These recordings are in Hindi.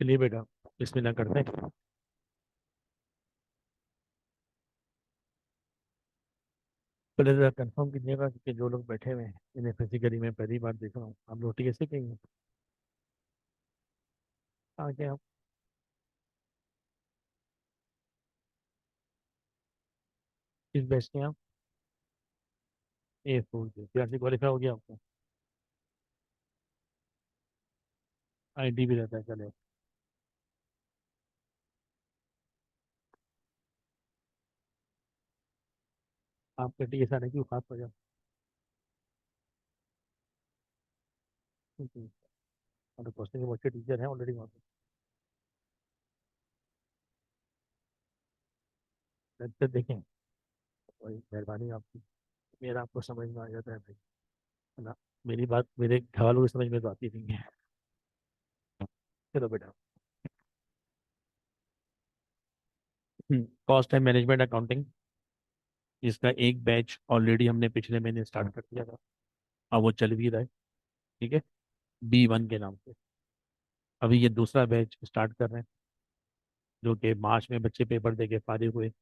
चलिए बेटा, इसमें ना करते हैं। पहले जरा कंफर्म कीजिएगा कि जो लोग बैठे हुए हैं इन्हें फिजिकली मैं पहली बार देख रहा हूँ। आप रोटी कैसे कहेंगे? आगे आप किस बैच के हैं आप? A4 के PRC क्वालिफाई हो गया आपका? ID भी रहता है, चले। आपका TS आने की खास वजह? और क्वेश्चन के बच्चे टीचर हैं ऑलरेडी वहाँ पे, लेक्चर देखें। वही मेहरबानी आपकी। मेरा आपको समझ में आ जाता है भाई, है ना। मेरी बात मेरे घर वालों की समझ में तो आती नहीं है। चलो बेटा, कॉस्ट एंड मैनेजमेंट अकाउंटिंग, इसका एक बैच ऑलरेडी हमने पिछले महीने स्टार्ट कर दिया था। अब वो चल भी रहा है। ठीक है, B1 के नाम से। अभी ये दूसरा बैच स्टार्ट कर रहे हैं, जो कि मार्च में बच्चे पेपर दे के फारिग हुए।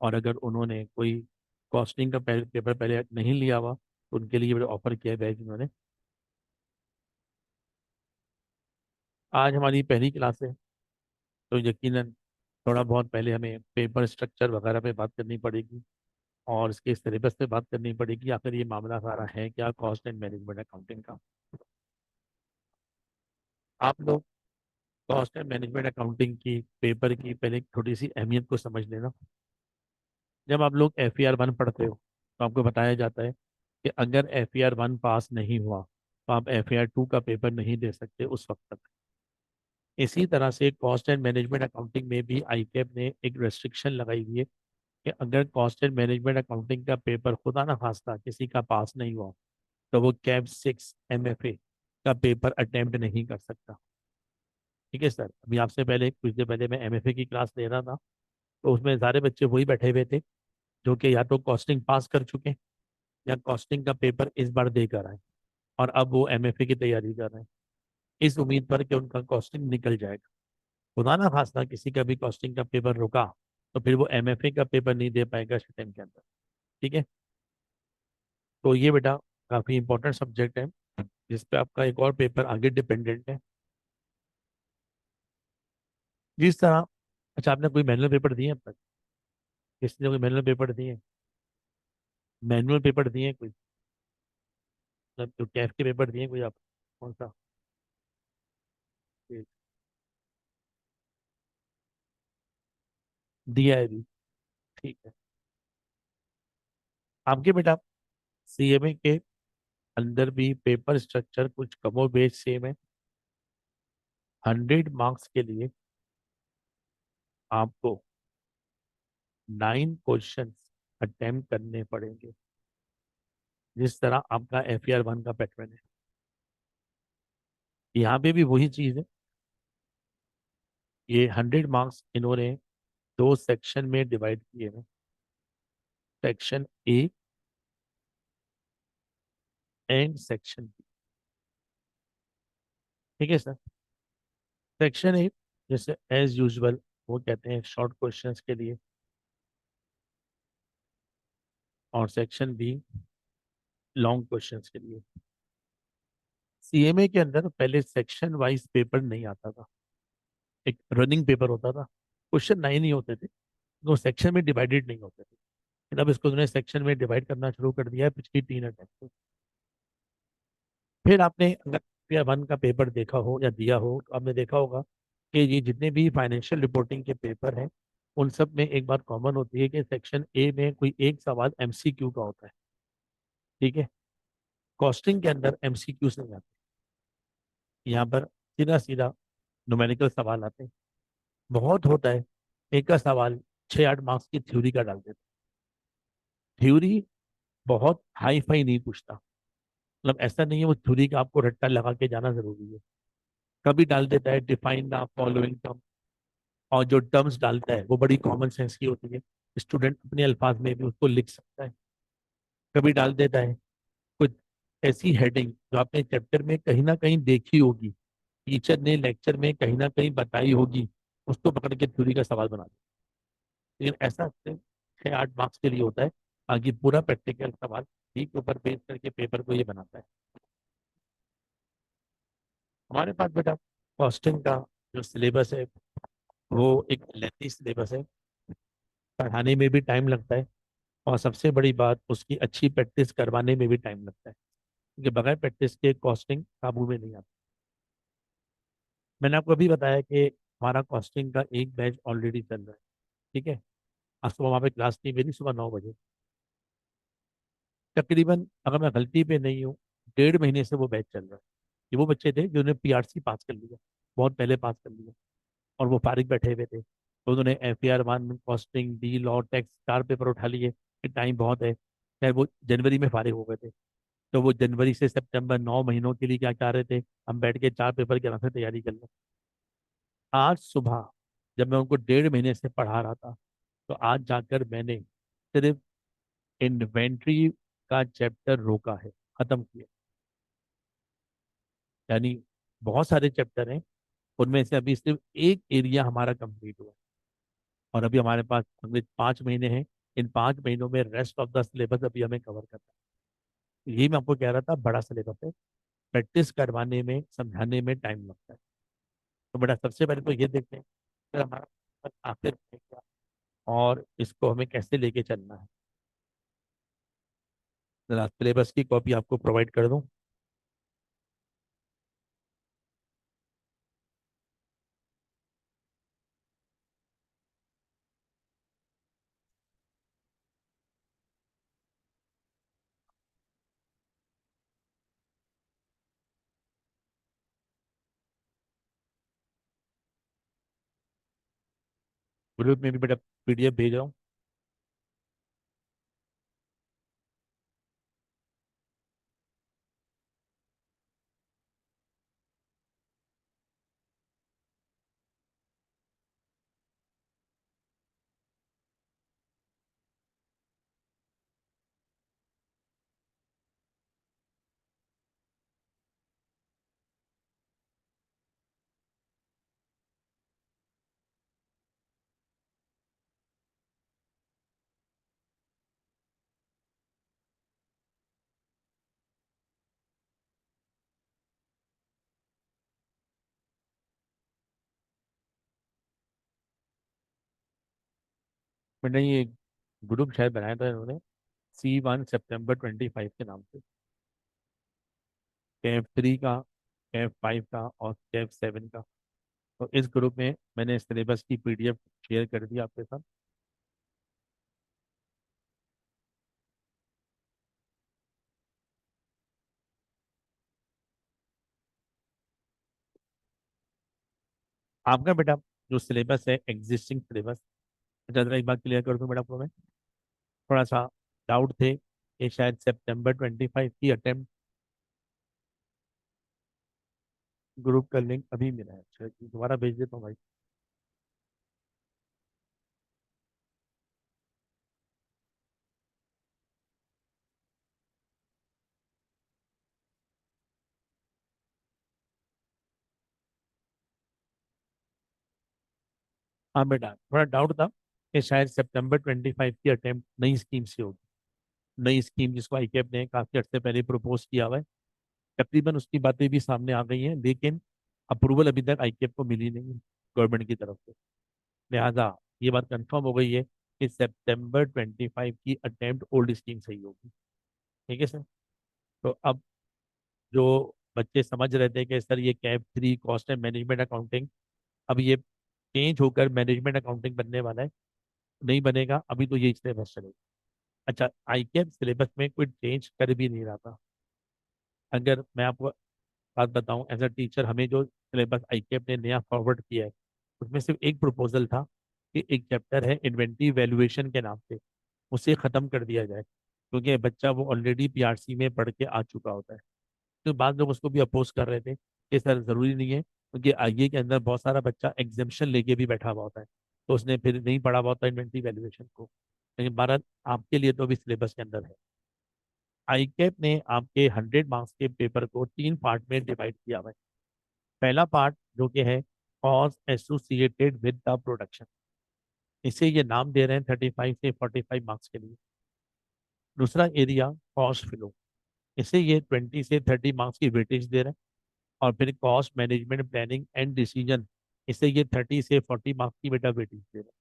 और अगर उन्होंने कोई कॉस्टिंग का पेपर पहले नहीं लिया हुआ तो उनके लिए ऑफर किया है बैच उन्होंने। आज हमारी पहली क्लास है, तो यकीनन थोड़ा बहुत पहले हमें पेपर स्ट्रक्चर वगैरह पे बात करनी पड़ेगी, और इसके सिलेबस पे बात करनी पड़ेगी। आखिर ये मामला सारा है क्या कॉस्ट एंड मैनेजमेंट अकाउंटिंग का। आप लोग कॉस्ट एंड मैनेजमेंट अकाउंटिंग की पेपर की पहले एक छोटी सी अहमियत को समझ लेना। जब आप लोग FER 1 पढ़ते हो तो आपको बताया जाता है कि अगर FER 1 पास नहीं हुआ तो आप FER 2 का पेपर नहीं दे सकते उस वक्त तक। इसी तरह से कॉस्ट एंड मैनेजमेंट अकाउंटिंग में भी ICAP ने एक रेस्ट्रिक्शन लगाई हुई है कि अगर कॉस्ट एंड मैनेजमेंट अकाउंटिंग का पेपर खुदा ना खास्ता किसी का पास नहीं हुआ तो वो CAP 6 MFA का पेपर अटेम्प्ट नहीं कर सकता। ठीक है सर, अभी आपसे पहले कुछ देर पहले मैं MFA की क्लास ले रहा था, तो उसमें सारे बच्चे वही बैठे हुए थे जो कि या तो कॉस्टिंग पास कर चुके हैं या कॉस्टिंग का पेपर इस बार दे कर आए, और अब वो MFA की तैयारी कर रहे हैं इस उम्मीद पर कि उनका कॉस्टिंग निकल जाएगा। खुदा ना खास्ता किसी का भी कॉस्टिंग का पेपर रुका तो फिर वो MFA का पेपर नहीं दे पाएगा इस टाइम के अंदर। ठीक है, तो ये बेटा काफ़ी इंपॉर्टेंट सब्जेक्ट है, जिस पे आपका एक और पेपर आगे डिपेंडेंट है। जिस तरह, अच्छा आपने कोई मैनुअल पेपर दिए अब तक? किसी ने कोई मैनुअल पेपर दिए? मैनुअल पेपर दिए कोई? मतलब जो कैफ के पेपर दिए कोई आप? कौन सा? ये दिया है अभी? ठीक है। आपके बेटा CMA के अंदर भी पेपर स्ट्रक्चर कुछ कमो बेश सेम है। 100 मार्क्स के लिए आपको 9 क्वेश्चन अटेम्प्ट करने पड़ेंगे, जिस तरह आपका FER 1 का पैटर्न है। यहाँ पे भी वही चीज़ है। ये 100 मार्क्स इन्होंने दो सेक्शन में डिवाइड किए हैं, section A and section B। ठीक है सर, सेक्शन A जैसे एज यूजुअल वो कहते हैं शॉर्ट क्वेश्चंस के लिए, और सेक्शन B लॉन्ग क्वेश्चंस के लिए। CMA के अंदर पहले सेक्शन वाइज पेपर नहीं आता था, एक रनिंग पेपर होता था। क्वेश्चन 9 ही होते थे, वो सेक्शन में डिवाइडेड नहीं होते थे। लेकिन अब इसको उन्होंने सेक्शन में डिवाइड करना शुरू कर दिया है पिछली 3 अटेम्प्ट। फिर आपने अगर FER 1 का पेपर देखा हो या दिया हो तो आपने देखा होगा कि ये जितने भी फाइनेंशियल रिपोर्टिंग के पेपर हैं उन सब में एक बात कॉमन होती है कि सेक्शन A में कोई एक सवाल MCQ का होता है। ठीक है, कॉस्टिंग के अंदर MCQs नहीं आते, यहाँ पर सीधा सीधा न्यूमेरिकल सवाल आते हैं। बहुत होता है एक का सवाल 6-8 मार्क्स की थ्योरी का डाल देते। थ्योरी बहुत हाई फाई नहीं पूछता, मतलब ऐसा नहीं है वो थ्योरी का आपको रट्टा लगा के जाना जरूरी है। कभी डाल देता है डिफाइन द फॉलोइंग टर्म, और जो टर्म्स डालता है वो बड़ी कॉमन सेंस की होती है, स्टूडेंट अपने अल्फाज में भी उसको लिख सकता है। कभी डाल देता है कुछ ऐसी हेडिंग जो आपने चैप्टर में कहीं ना कहीं देखी होगी, टीचर ने लेक्चर में कहीं ना कहीं बताई होगी, उसको पकड़ के थ्योरी का सवाल बना दिया। लेकिन ऐसा सिर्फ 6-8 मार्क्स के लिए होता है, आगे पूरा प्रैक्टिकल सवाल ठीक ऊपर बेस करके पेपर को ये बनाता है। हमारे पास बेटा कॉस्टिंग का जो सिलेबस है वो एक लेंथी सिलेबस है, पढ़ाने में भी टाइम लगता है, और सबसे बड़ी बात उसकी अच्छी प्रैक्टिस करवाने में भी टाइम लगता है, क्योंकि बगैर प्रैक्टिस के कॉस्टिंग काबू में नहीं आती। मैंने आपको अभी बताया कि हमारा कॉस्टिंग का एक बैच ऑलरेडी चल रहा है। ठीक है, आज सुबह वहाँ पे क्लास थी मेरी, सुबह 9 बजे। तकरीबन अगर मैं गलती पे नहीं हूँ, 1.5 महीने से वो बैच चल रहा है। ये वो बच्चे थे जिन्होंने पीआरसी पास कर लिया, बहुत पहले पास कर लिया, और वो फारिग बैठे हुए थे, तो उन्होंने FAR 1 कॉस्टिंग डील और टैक्स 4 पेपर उठा लिए कि टाइम बहुत है। खैर वो जनवरी में फारिग हो गए थे, तो वो जनवरी से सितंबर 9 महीनों के लिए क्या चाह रहे थे, हम बैठ के 4 पेपर के आराम से तैयारी कर लें। आज सुबह जब मैं उनको 1.5 महीने से पढ़ा रहा था, तो आज जाकर मैंने सिर्फ इन्वेंट्री का चैप्टर रोका है, खत्म किया। यानी बहुत सारे चैप्टर हैं, उनमें से अभी सिर्फ एक एरिया हमारा कंप्लीट हुआ है, और अभी हमारे पास अगले 5 महीने हैं। इन 5 महीनों में रेस्ट ऑफ द सिलेबस अभी हमें कवर करना है। यही मैं आपको कह रहा था, बड़ा सिलेबस है, प्रैक्टिस करवाने में समझाने में टाइम लगता है। तो बेटा सबसे पहले तो ये देखते हैं कि हमारा syllabus आखिर है क्या, और इसको हमें कैसे लेके चलना है। जरा सिलेबस की कॉपी आपको प्रोवाइड कर दूं। ग्रुप में भी बेटा PDF भेज रहा हूँ। मैंने ये ग्रुप शायद बनाया था इन्होंने, C1 September 25 के नाम से, KF3 का, KF5 का और KF7 का। तो इस ग्रुप में मैंने सिलेबस की PDF शेयर कर दी आपके साथ। आपका बेटा जो सिलेबस है एग्जिस्टिंग सिलेबस, अच्छा जरा एक बात क्लियर कर दूं मैडम को मैं, थोड़ा सा डाउट थे कि शायद September 25 की अटेम्प्ट। ग्रुप का लिंक अभी मिला है, अच्छा दोबारा भेज देता हूँ भाई। हाँ बेटा थोड़ा डाउट था कि शायद September 25 की अटेम्प्ट नई स्कीम से होगी, नई स्कीम जिसको ICAP ने काफी अर्से पहले प्रपोज किया हुआ है। तकरीबन उसकी बातें भी सामने आ गई हैं, लेकिन अप्रूवल अभी तक ICAP को मिली नहीं है गवर्नमेंट की तरफ से। लिहाजा ये बात कंफर्म हो गई है कि September 25 की अटेम्प्ट ओल्ड स्कीम से ही होगी। ठीक है सर। तो अब जो बच्चे समझ रहे थे कि सर ये KF3 cost and management accounting, अब ये चेंज होकर मैनेजमेंट अकाउंटिंग बनने वाला है, नहीं बनेगा, अभी तो यही सिलेबस चलेगा। अच्छा ICAP सिलेबस में कोई चेंज कर भी नहीं रहा था। अगर मैं आपको बात बताऊं, एज अ टीचर हमें जो सिलेबस ICAP ने नया फॉरवर्ड किया है, उसमें सिर्फ एक प्रपोजल था कि एक चैप्टर है इन्वेंटरी वैल्यूएशन के नाम से, उसे ख़त्म कर दिया जाए, क्योंकि बच्चा वो ऑलरेडी PRC में पढ़ के आ चुका होता है। तो बाद लोग उसको भी अपोज कर रहे थे कि सर ज़रूरी नहीं है, क्योंकि आईए के अंदर बहुत सारा बच्चा एग्जामेशन लेके भी बैठा हुआ होता है, तो उसने फिर नहीं पढ़ा हुआ होता इन्वेंटरी वैल्यूएशन को। लेकिन भारत आपके लिए तो भी सिलेबस के अंदर है। ICAP ने आपके 100 मार्क्स के पेपर को 3 पार्ट में डिवाइड किया हुआ है। पहला पार्ट जो कि है cost associated with the production, इसे ये नाम दे रहे हैं 35 से 45 मार्क्स के लिए। दूसरा एरिया कॉस्ट फ्लो, इसे ये 20 से 30 मार्क्स की वेटेज दे रहे हैं। और फिर cost management planning and decision, इसे ये 30 से 40 मार्क्स की बेटा वेटेज दे रहे हैं।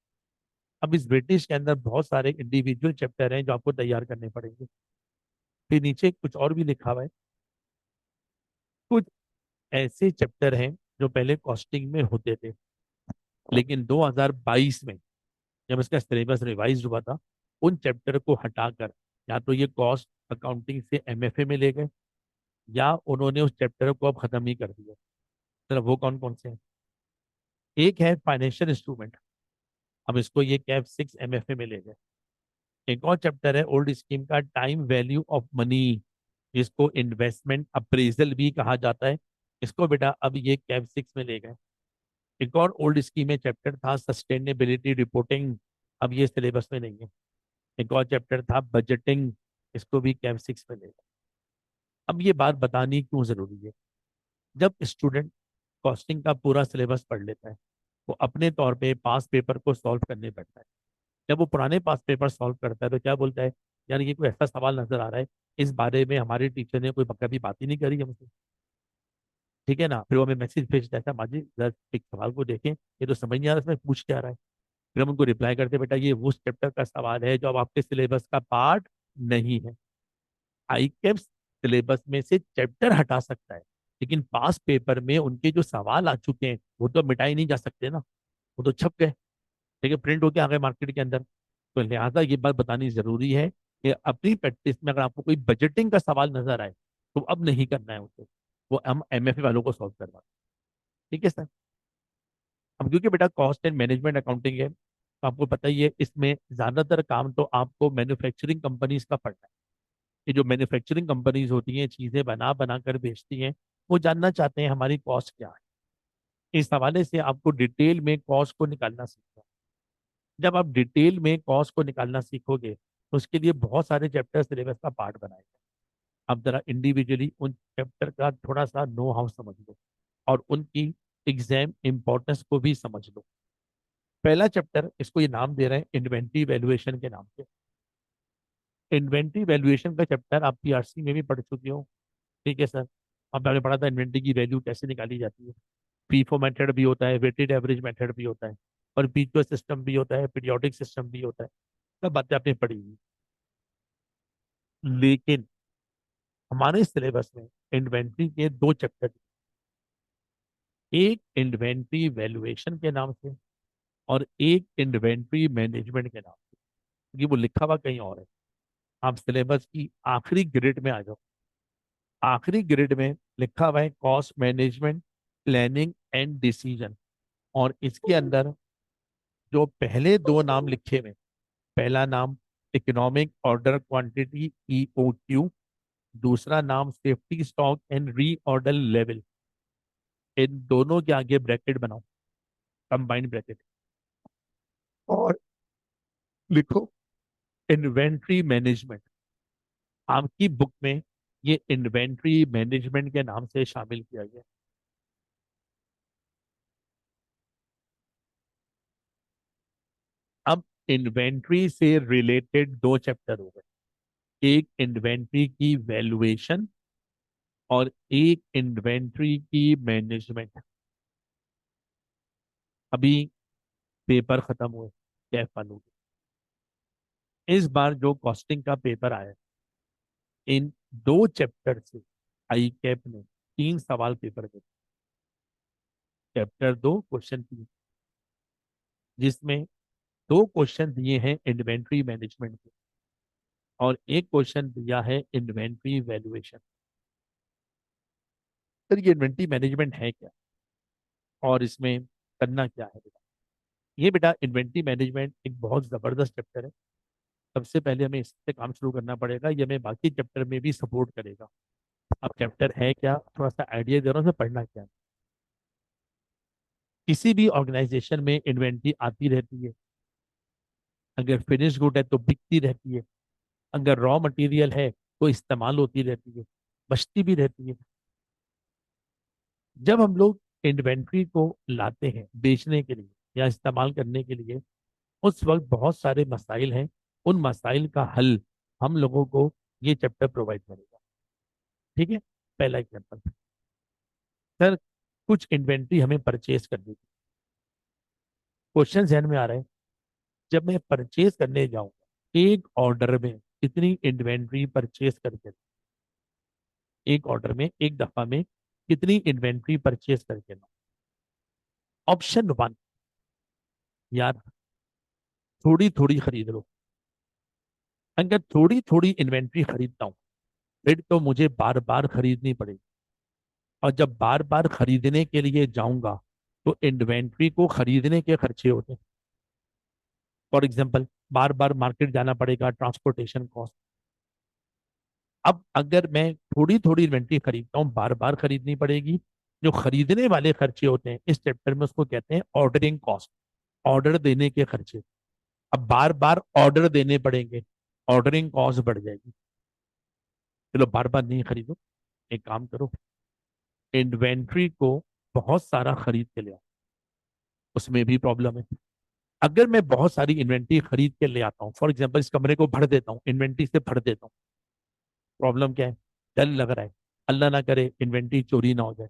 अब इस वेटेज के अंदर बहुत सारे इंडिविजुअल चैप्टर हैं जो आपको तैयार करने पड़ेंगे। फिर नीचे कुछ और भी लिखा हुआ है, कुछ ऐसे चैप्टर हैं जो पहले कॉस्टिंग में होते थे, लेकिन 2022 में जब इसका सिलेबस रिवाइज हुआ था, उन चैप्टर को हटाकर या तो ये कॉस्ट अकाउंटिंग से एमएफए में ले गए, या उन्होंने उस चैप्टर को अब खत्म ही कर दिया। चलो वो कौन कौन से हैं? एक है फाइनेंशियल इंस्ट्रूमेंट, अब इसको ये कैप 6 एमएफए में ले गए। एक और चैप्टर है ओल्ड स्कीम का टाइम वैल्यू ऑफ मनी, जिसको इन्वेस्टमेंट अप्रेजल भी कहा जाता है, इसको बेटा अब ये कैप 6 में ले गए। एक और ओल्ड स्कीम में चैप्टर था सस्टेनेबिलिटी रिपोर्टिंग, अब ये सिलेबस में नहीं है। एक और चैप्टर था बजटिंग, इसको भी कैप 6 में ले गए। अब ये बात बतानी क्यों जरूरी है? जब स्टूडेंट कॉस्टिंग का पूरा सिलेबस पढ़ लेता है, वो अपने तौर पे पास पेपर को सॉल्व करने बैठता है। जब वो पुराने पास पेपर सॉल्व करता है तो क्या बोलता है, यार ये कोई ऐसा सवाल नजर आ रहा है, इस बारे में हमारे टीचर ने कोई कभी बात ही नहीं करी हमसे। ठीक है ना? फिर वो हमें मैसेज भेजता है, माजी जरा एक सवाल को देखें, ये तो समझ नहीं आ रहा इसमें पूछ क्या रहा है। फिर हम उनको रिप्लाई करते हैं, बेटा ये उस चैप्टर का सवाल है जो अब आपके सिलेबस का पार्ट नहीं है। आईकेएम सिलेबस में से चैप्टर हटा सकता है, लेकिन पास पेपर में उनके जो सवाल आ चुके हैं वो तो मिटाए नहीं जा सकते ना, वो तो छप गए, ठीक है, प्रिंट होके आ गए मार्केट के अंदर। तो लिहाजा ये बात बतानी जरूरी है कि अपनी प्रैक्टिस में अगर आपको कोई बजटिंग का सवाल नजर आए तो अब नहीं करना है उसे, वो हम एमएफए वालों को सॉल्व करवा। ठीक है सर? अब क्योंकि बेटा कॉस्ट एंड मैनेजमेंट अकाउंटिंग है, तो आपको पता ही है इसमें ज्यादातर काम तो आपको मैन्युफैक्चरिंग कंपनीज का पड़ना है। ये जो मैन्युफैक्चरिंग कंपनीज होती हैं, चीजें बना बना कर बेचती हैं, वो जानना चाहते हैं हमारी कॉस्ट क्या है। इस हवाले से आपको डिटेल में कॉस्ट को निकालना सीखना है। जब आप डिटेल में कॉस्ट को निकालना सीखोगे तो उसके लिए बहुत सारे चैप्टर सिलेबस का पार्ट बनाएंगे। आप जरा इंडिविजुअली उन चैप्टर का थोड़ा सा नो हाउ समझ लो, और उनकी एग्जाम इंपॉर्टेंस को भी समझ लो। पहला चैप्टर, इसको ये नाम दे रहे हैं इन्वेंटरी वैल्यूएशन के नाम से। इन्वेंटरी वैल्यूएशन का चैप्टर आप पीआरसी में भी पढ़ चुके हो। ठीक है सर? अब आपने पढ़ा था इन्वेंटरी की वैल्यू कैसे निकाली जाती है। फीफो मेथड भी होता है, वेटेड एवरेज मेथड भी होता है, और पीक्यू सिस्टम भी होता है, पीरियोडिक सिस्टम भी होता है। सब बातें आपने पढ़ी हुई। लेकिन हमारे सिलेबस में इन्वेंट्री के दो चैप्टर, एक इन्वेंट्री वैल्यूएशन के नाम से और एक इन्वेंट्री मैनेजमेंट के नाम से, क्योंकि वो लिखा हुआ कहीं और है। आप सिलेबस की आखिरी ग्रेड में आ जाओ, आखिरी ग्रेड में लिखा हुआ है cost management planning and decision, और इसके अंदर जो पहले दो नाम लिखे हुए, पहला नाम इकोनॉमिक ऑर्डर क्वांटिटी EOQ, दूसरा नाम safety stock and reorder level, इन दोनों के आगे ब्रैकेट बनाओ, कंबाइंड ब्रैकेट, और लिखो इन्वेंट्री मैनेजमेंट। आपकी बुक में ये इन्वेंट्री मैनेजमेंट के नाम से शामिल किया गया। अब इन्वेंट्री से रिलेटेड दो चैप्टर हो गए, एक इन्वेंट्री की वैल्यूएशन और एक इन्वेंट्री की मैनेजमेंट। अभी पेपर खत्म हुए, कैफ वालों के, इस बार जो कॉस्टिंग का पेपर आया, इन दो चैप्टर से आई कैप ने 3 सवाल पेपर में, चैप्टर 2 क्वेश्चन 3, जिसमें 2 क्वेश्चन दिए हैं इन्वेंट्री मैनेजमेंट के, और एक क्वेश्चन दिया है इन्वेंट्री वैल्यूएशन। सर ये इन्वेंट्री मैनेजमेंट है क्या, और इसमें करना क्या है बेटा? ये बेटा इन्वेंट्री मैनेजमेंट एक बहुत जबरदस्त चैप्टर है। सबसे पहले हमें इससे काम शुरू करना पड़ेगा, ये हमें बाकी चैप्टर में भी सपोर्ट करेगा। अब चैप्टर है क्या, थोड़ा सा आइडिया दे रहा हूँ, उसमें पढ़ना क्या है। किसी भी ऑर्गेनाइजेशन में इन्वेंट्री आती रहती है, अगर फिनिश गुड है तो बिकती रहती है, अगर रॉ मटेरियल है तो इस्तेमाल होती रहती है, बचती भी रहती है। जब हम लोग इन्वेंट्री को लाते हैं बेचने के लिए या इस्तेमाल करने के लिए, उस वक्त बहुत सारे मसाइल हैं। उन मसाइल का हल हम लोगों को ये चैप्टर प्रोवाइड करेगा। ठीक है। पहला एग्जाम्पल, सर कुछ इन्वेंट्री हमें परचेज करनी थी। क्वेश्चन ध्यान में आ रहा है, जब मैं परचेज करने जाऊंगा एक ऑर्डर में कितनी इन्वेंट्री परचेज करके, एक ऑर्डर में एक दफा में कितनी इन्वेंट्री परचेज करके लाऊं? ऑप्शन वन, यार थोड़ी थोड़ी खरीद लो। अगर थोड़ी थोड़ी इन्वेंट्री खरीदता हूँ फिर तो मुझे बार बार खरीदनी पड़ेगी, और जब बार बार खरीदने के लिए जाऊंगा तो इन्वेंट्री को खरीदने के खर्चे होते हैं। For example, bar bar market जाना पड़ेगा, ट्रांसपोर्टेशन कॉस्ट। अब अगर मैं थोड़ी थोड़ी इन्वेंट्री खरीदता हूँ बार बार खरीदनी पड़ेगी, जो खरीदने वाले खर्चे होते हैं इस चैप्टर में उसको कहते हैं ऑर्डरिंग कॉस्ट, ऑर्डर देने के खर्चे। अब बार बार ऑर्डर देने पड़ेंगे, ऑर्डरिंग कॉस्ट बढ़ जाएगी। चलो बार बार नहीं खरीदो, एक काम करो, इन्वेंट्री को बहुत सारा खरीद के ले आओ। उसमें भी प्रॉब्लम है। अगर मैं बहुत सारी इन्वेंट्री खरीद के ले आता हूँ, फॉर एग्जाम्पल इस कमरे को भर देता हूँ, इन्वेंट्री से भर देता हूँ, प्रॉब्लम क्या है? डर लग रहा है, अल्लाह ना करे इन्वेंट्री चोरी ना हो जाए,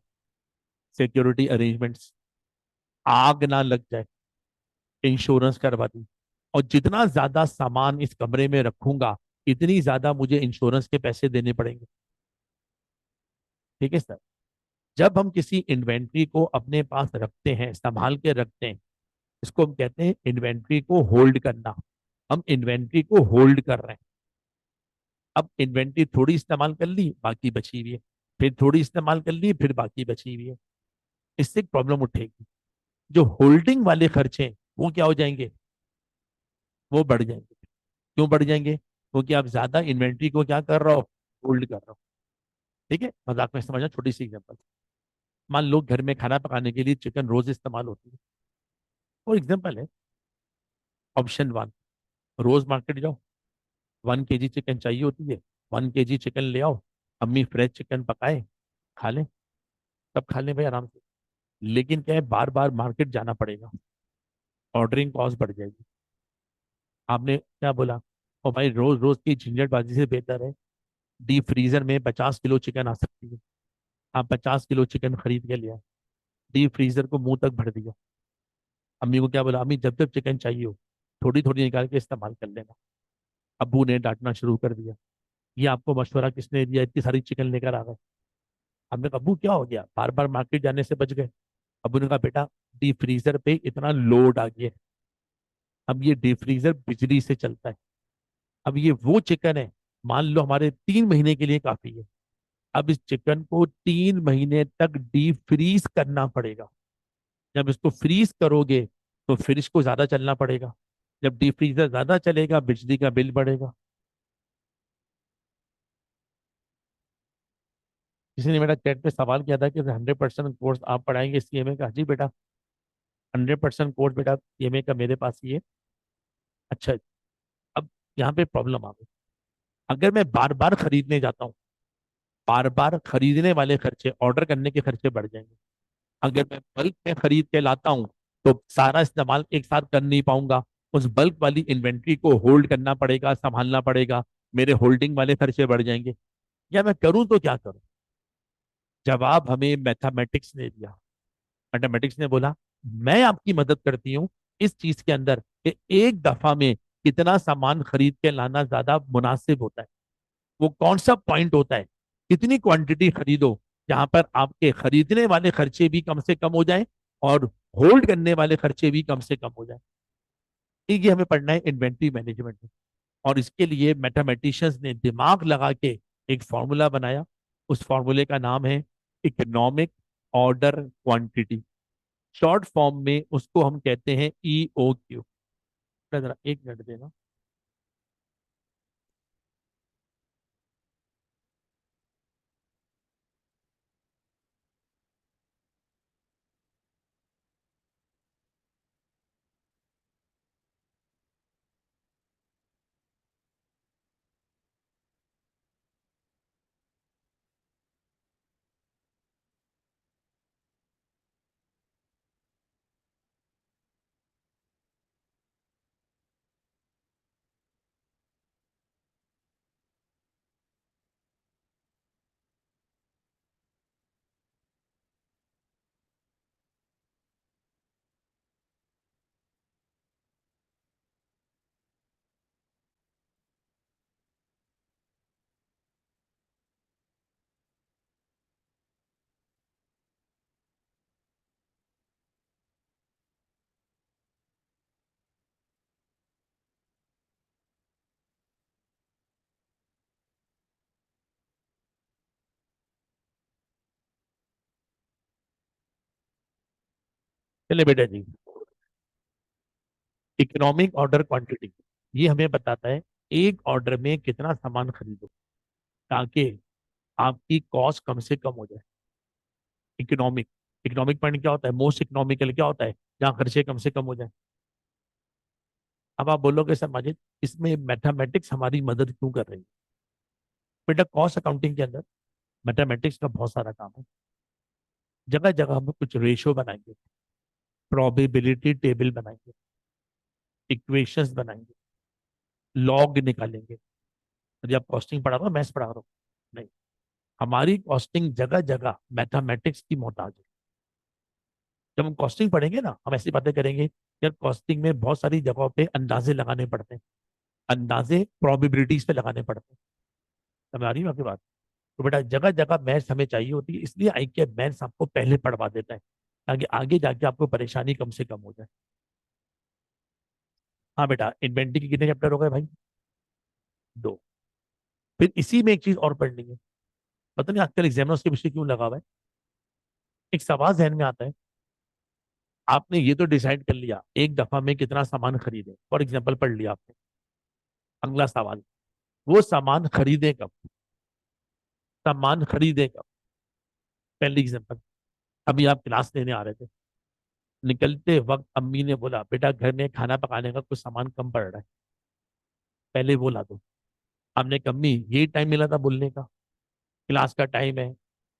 सिक्योरिटी अरेंजमेंट्स, आग ना लग जाए, इंश्योरेंस करवा दी। और जितना ज्यादा सामान इस कमरे में रखूंगा इतनी ज्यादा मुझे इंश्योरेंस के पैसे देने पड़ेंगे। ठीक है सर। जब हम किसी इन्वेंट्री को अपने पास रखते हैं, संभाल के रखते हैं, इसको हम कहते हैं इन्वेंट्री को होल्ड करना। हम इन्वेंट्री को होल्ड कर रहे हैं। अब इन्वेंट्री थोड़ी इस्तेमाल कर ली, बाकी बची हुई है, फिर थोड़ी इस्तेमाल कर ली, फिर बाकी बची हुई है। इससे एक प्रॉब्लम उठेगी, जो होल्डिंग वाले खर्चे हैं वो क्या हो जाएंगे? वो बढ़ जाएंगे। क्यों बढ़ जाएंगे? क्योंकि आप ज्यादा इन्वेंट्री को क्या कर रहे हो? होल्ड कर रहे हो। ठीक है, मजाक में समझना, छोटी सी एग्जांपल। मान लो घर में खाना पकाने के लिए चिकन रोज इस्तेमाल होती है, फॉर एग्जांपल है। ऑप्शन वन, रोज मार्केट जाओ, 1 केजी चिकन चाहिए होती है, 1 केजी चिकन ले आओ, अम्मी फ्रेश चिकन पकाए, खा लें, सब खा लें भाई आराम से। लेकिन क्या है, बार बार मार्केट जाना पड़ेगा, ऑर्डरिंग कॉस्ट बढ़ जाएगी। आपने क्या बोला? और भाई रोज रोज की झंझटबाजी से बेहतर है डीप फ्रीजर में 50 किलो चिकन आ सकती है। आप 50 किलो चिकन खरीद के लिया, डीप फ्रीजर को मुंह तक भर दिया, अम्मी को क्या बोला, अम्मी जब जब चिकन चाहिए हो थोड़ी थोड़ी निकाल के इस्तेमाल कर लेना। अब्बू ने डांटना शुरू कर दिया, ये आपको मशवरा किसने दिया, इतनी सारी चिकन लेकर आ गए। हमने कहा अब्बू क्या हो गया, बार बार मार्केट जाने से बच गए। अब्बू ने कहा बेटा डीप फ्रीजर पे इतना लोड आ गया है, अब ये डीप फ्रीजर बिजली से चलता है। अब ये वो चिकन है, मान लो हमारे 3 महीने के लिए काफी है। अब इस चिकन को 3 महीने तक डीप फ्रीज करना पड़ेगा। जब इसको फ्रीज करोगे तो फिर इसको ज्यादा चलना पड़ेगा। जब डीप फ्रीजर ज्यादा चलेगा बिजली का बिल बढ़ेगा। किसी ने मेरा चैट पे सवाल किया था कि 100% कोर्स आप पढ़ाएंगे सीएमए का? जी बेटा, 100% कोर्स बेटा सीएमए का मेरे पास ही है। अच्छा, अब यहाँ पे प्रॉब्लम आ गई। अगर मैं बार बार खरीदने जाता हूँ, बार बार खरीदने वाले खर्चे, ऑर्डर करने के खर्चे बढ़ जाएंगे। अगर मैं बल्क में खरीद के लाता हूँ तो सारा इस्तेमाल एक साथ कर नहीं पाऊंगा, उस बल्क वाली इन्वेंट्री को होल्ड करना पड़ेगा, संभालना पड़ेगा, मेरे होल्डिंग वाले खर्चे बढ़ जाएंगे। या मैं करूं तो क्या करूं? जवाब हमें मैथमेटिक्स ने दिया। मैथमेटिक्स ने बोला मैं आपकी मदद करती हूँ इस चीज के अंदर कि एक दफा में कितना सामान खरीद के लाना ज्यादा मुनासिब होता है। वो कौन सा पॉइंट होता है, कितनी क्वांटिटी खरीदो जहां पर आपके खरीदने वाले खर्चे भी कम से कम हो जाए और होल्ड करने वाले खर्चे भी कम से कम हो जाए। ये हमें पढ़ना है इन्वेंट्री मैनेजमेंट में। और इसके लिए मैथमेटिशियंस ने दिमाग लगा के एक फॉर्मूला बनाया। उस फॉर्मूले का नाम है economic order quantity. Short form में उसको हम कहते हैं EOQ। जरा 1 मिनट देना। चले बेटा जी, इकोनॉमिक ऑर्डर क्वांटिटी, ये हमें बताता है एक ऑर्डर में कितना सामान खरीदो ताकि आपकी कॉस्ट कम से कम हो जाए। इकोनॉमिक, इकोनॉमिक पॉइंट क्या होता है, मोस्ट इकोनॉमिकल क्या होता है, जहाँ खर्चे कम से कम हो जाए। अब आप बोलोगे सर माजिद, इसमें मैथमेटिक्स हमारी मदद क्यों कर रही है? बेटा कॉस्ट अकाउंटिंग के अंदर मैथमेटिक्स का बहुत सारा काम है। जगह जगह हम कुछ रेशियो बनाएंगे, प्रोबेबिलिटी टेबल बनाएंगे, इक्वेशंस बनाएंगे, लॉग निकालेंगे। यदि आप कॉस्टिंग पढ़ा रहे हो, मैथ्स पढ़ा रहे हो, नहीं, हमारी कॉस्टिंग जगह जगह मैथमेटिक्स की मोहताज है। जब हम कॉस्टिंग पढ़ेंगे ना, हम ऐसी बातें करेंगे, यार कॉस्टिंग में बहुत सारी जगहों पे अंदाजे लगाने पड़ते हैं, अंदाजे प्रोबेबिलिटीज पे लगाने पड़ते हैं। समझ आ रही है आपकी बात? तो बेटा जगह जगह मैथ्स हमें चाहिए होती है, इसलिए आई के मैथ्स आपको पहले पढ़वा देता है ताकि आगे जाके आपको परेशानी कम से कम हो जाए। हाँ बेटा, इन्वेंटरी के कितने चैप्टर हो गए भाई? दो। फिर इसी में एक चीज और पढ़नी है। पता नहीं आजकल एग्जामिनर्स के विषय क्यों लगा हुआ है। एक सवाल जहन में आता है, आपने ये तो डिसाइड कर लिया एक दफा में कितना सामान खरीदे, फॉर एग्जाम्पल पढ़ लिया आपने। अगला सवाल, वो सामान खरीदे कब? सामान खरीदे कब? पहली एग्जाम्पल, अभी आप क्लास लेने आ रहे थे, निकलते वक्त अम्मी ने बोला बेटा घर में खाना पकाने का कुछ सामान कम पड़ रहा है, पहले वो ला दो। हमने कहा अम्मी यही टाइम मिला था बोलने का, क्लास का टाइम है,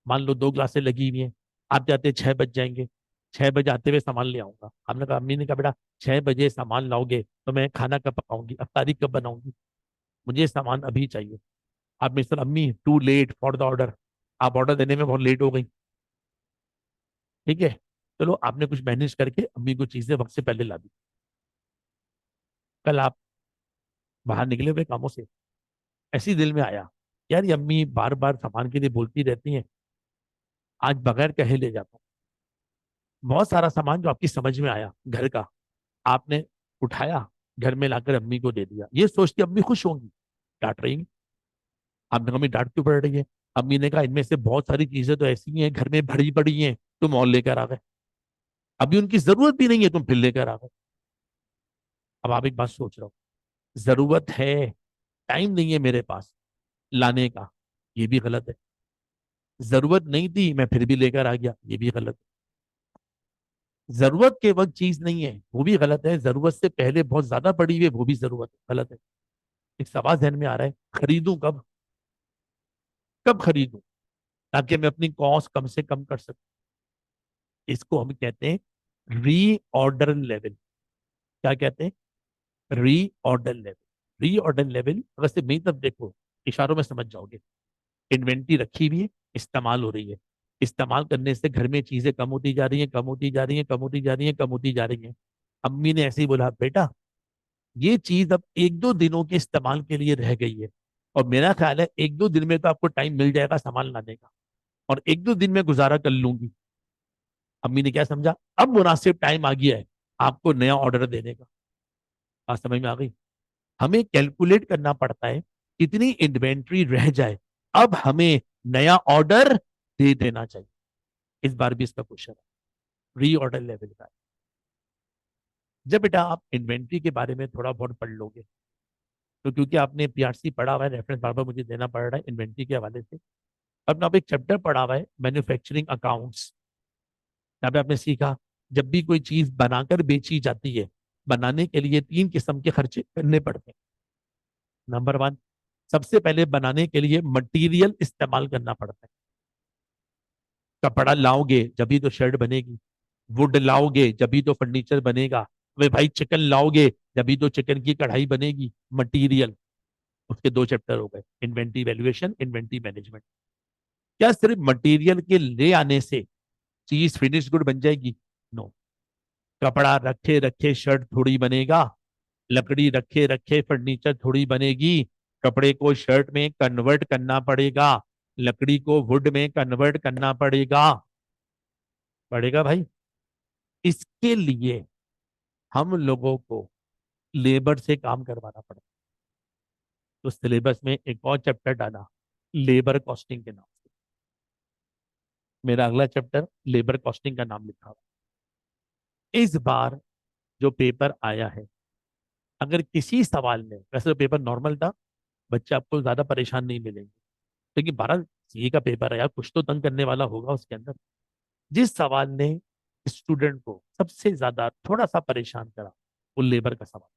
मान लो दो क्लासें लगी हुई हैं, आते आते 6 बज जाएंगे, 6 बजे आते हुए सामान ले आऊंगा। हमने कहा, अम्मी ने कहा बेटा 6 बजे सामान लाओगे तो मैं खाना कब पकाऊंगी, अफ्तारी कब बनाऊंगी, मुझे सामान अभी चाहिए। आप मिस्टर अम्मी too late for the order, आप ऑर्डर देने में बहुत लेट हो गई। ठीक है, चलो आपने कुछ मैनेज करके अम्मी को चीजें वक्त से पहले ला दी। कल आप बाहर निकले हुए कामों से, ऐसी दिल में आया, यार ये अम्मी बार बार सामान के लिए बोलती रहती हैं, आज बगैर कहे ले जाता हूँ। बहुत सारा सामान जो आपकी समझ में आया घर का, आपने उठाया, घर में लाकर अम्मी को दे दिया, ये सोच के अम्मी खुश होंगी, डांट रही हैं। आपने कहा अम्मी डांट क्यों पड़ रही है? अम्मी ने कहा इनमें से बहुत सारी चीजें तो ऐसी हैं घर में भरी पड़ी हैं, तुम और लेकर आ गए, अभी उनकी जरूरत भी नहीं है, तुम फिर लेकर आ गए। अब आप एक बात सोच रहे हो, जरूरत है, टाइम नहीं है मेरे पास लाने का, ये भी गलत है। जरूरत नहीं थी मैं फिर भी लेकर आ गया, ये भी गलत है। जरूरत के वक्त चीज नहीं है, वो भी गलत है। जरूरत से पहले बहुत ज्यादा पड़ी हुई है, वो भी जरूरत है, गलत है। एक सवाल ध्यान में आ रहा है, खरीदूं कब? कब खरीदूं ताकि मैं अपनी कॉस्ट कम से कम कर सकूं? इसको हम कहते हैं रीऑर्डर लेवल। क्या कहते हैं? Reorder level. रीऑर्डर लेवल अगर से मेरी तरफ देखो, इशारों में समझ जाओगे। इन्वेंट्री रखी हुई है, इस्तेमाल हो रही है, इस्तेमाल करने से घर में चीजें कम होती जा रही हैं, कम होती जा रही हैं, कम होती जा रही हैं, कम होती जा रही हैं। अम्मी ने ऐसे ही बोला बेटा ये चीज अब एक दो दिनों के इस्तेमाल के लिए रह गई है, और मेरा ख्याल है एक दो दिन में तो आपको टाइम मिल जाएगा सामान लाने का, और एक दो दिन में गुजारा कर लूंगी। अम्मी ने क्या समझा, अब मुनासिब टाइम आ गया है आपको नया ऑर्डर देने का। बात समझ में आ गई? हमें कैलकुलेट करना पड़ता है कितनी इन्वेंट्री रह जाए, अब हमें नया ऑर्डर दे देना चाहिए। इस बार भी इसका क्वेश्चन है, री ऑर्डर लेवल का है। जब बेटा आप इन्वेंट्री के बारे में थोड़ा बहुत पढ़ लोगे, तो क्योंकि आपने पीआरसी पढ़ा हुआ है, रेफरेंस बार बार मुझे देना पड़ रहा है इन्वेंट्री के हवाले से। अब आप एक चैप्टर पढ़ा हुआ है मैन्युफैक्चरिंग अकाउंट्स, यहाँ पे आपने सीखा जब भी कोई चीज बनाकर बेची जाती है, बनाने के लिए 3 किस्म के खर्चे करने पड़ते हैं। नंबर वन, सबसे पहले बनाने के लिए मटेरियल इस्तेमाल करना पड़ता है। कपड़ा लाओगे जब तो शर्ट बनेगी, वुड लाओगे जब तो फर्नीचर बनेगा, वे भाई चिकन लाओगे जब तो चिकन की कढ़ाई बनेगी। मटेरियल, उसके दो चैप्टर हो गए, इन्वेंटरी वैल्यूएशन, इन्वेंटरी मैनेजमेंट। क्या सिर्फ मटेरियल के ले आने से चीज फिनिश गुड बन जाएगी? नो। कपड़ा रखे रखे शर्ट थोड़ी बनेगा, लकड़ी रखे रखे फर्नीचर थोड़ी बनेगी। कपड़े को शर्ट में कन्वर्ट करना पड़ेगा, लकड़ी को वुड में कन्वर्ट करना पड़ेगा, पड़ेगा भाई। इसके लिए हम लोगों को लेबर से काम करवाना पड़ता है। तो सिलेबस में एक और चैप्टर डाला लेबर कॉस्टिंग के नाम से। मेरा अगला चैप्टर लेबर कॉस्टिंग का नाम लिखा हुआ। इस बार जो पेपर आया है, अगर किसी सवाल में, वैसे तो पेपर नॉर्मल था, बच्चे आपको ज्यादा परेशान नहीं मिलेंगे, लेकिन 12 सीए का पेपर है यार, कुछ तो तंग करने वाला होगा उसके अंदर। जिस सवाल ने स्टूडेंट को सबसे ज्यादा थोड़ा सा परेशान करा, वो लेबर का सवाल।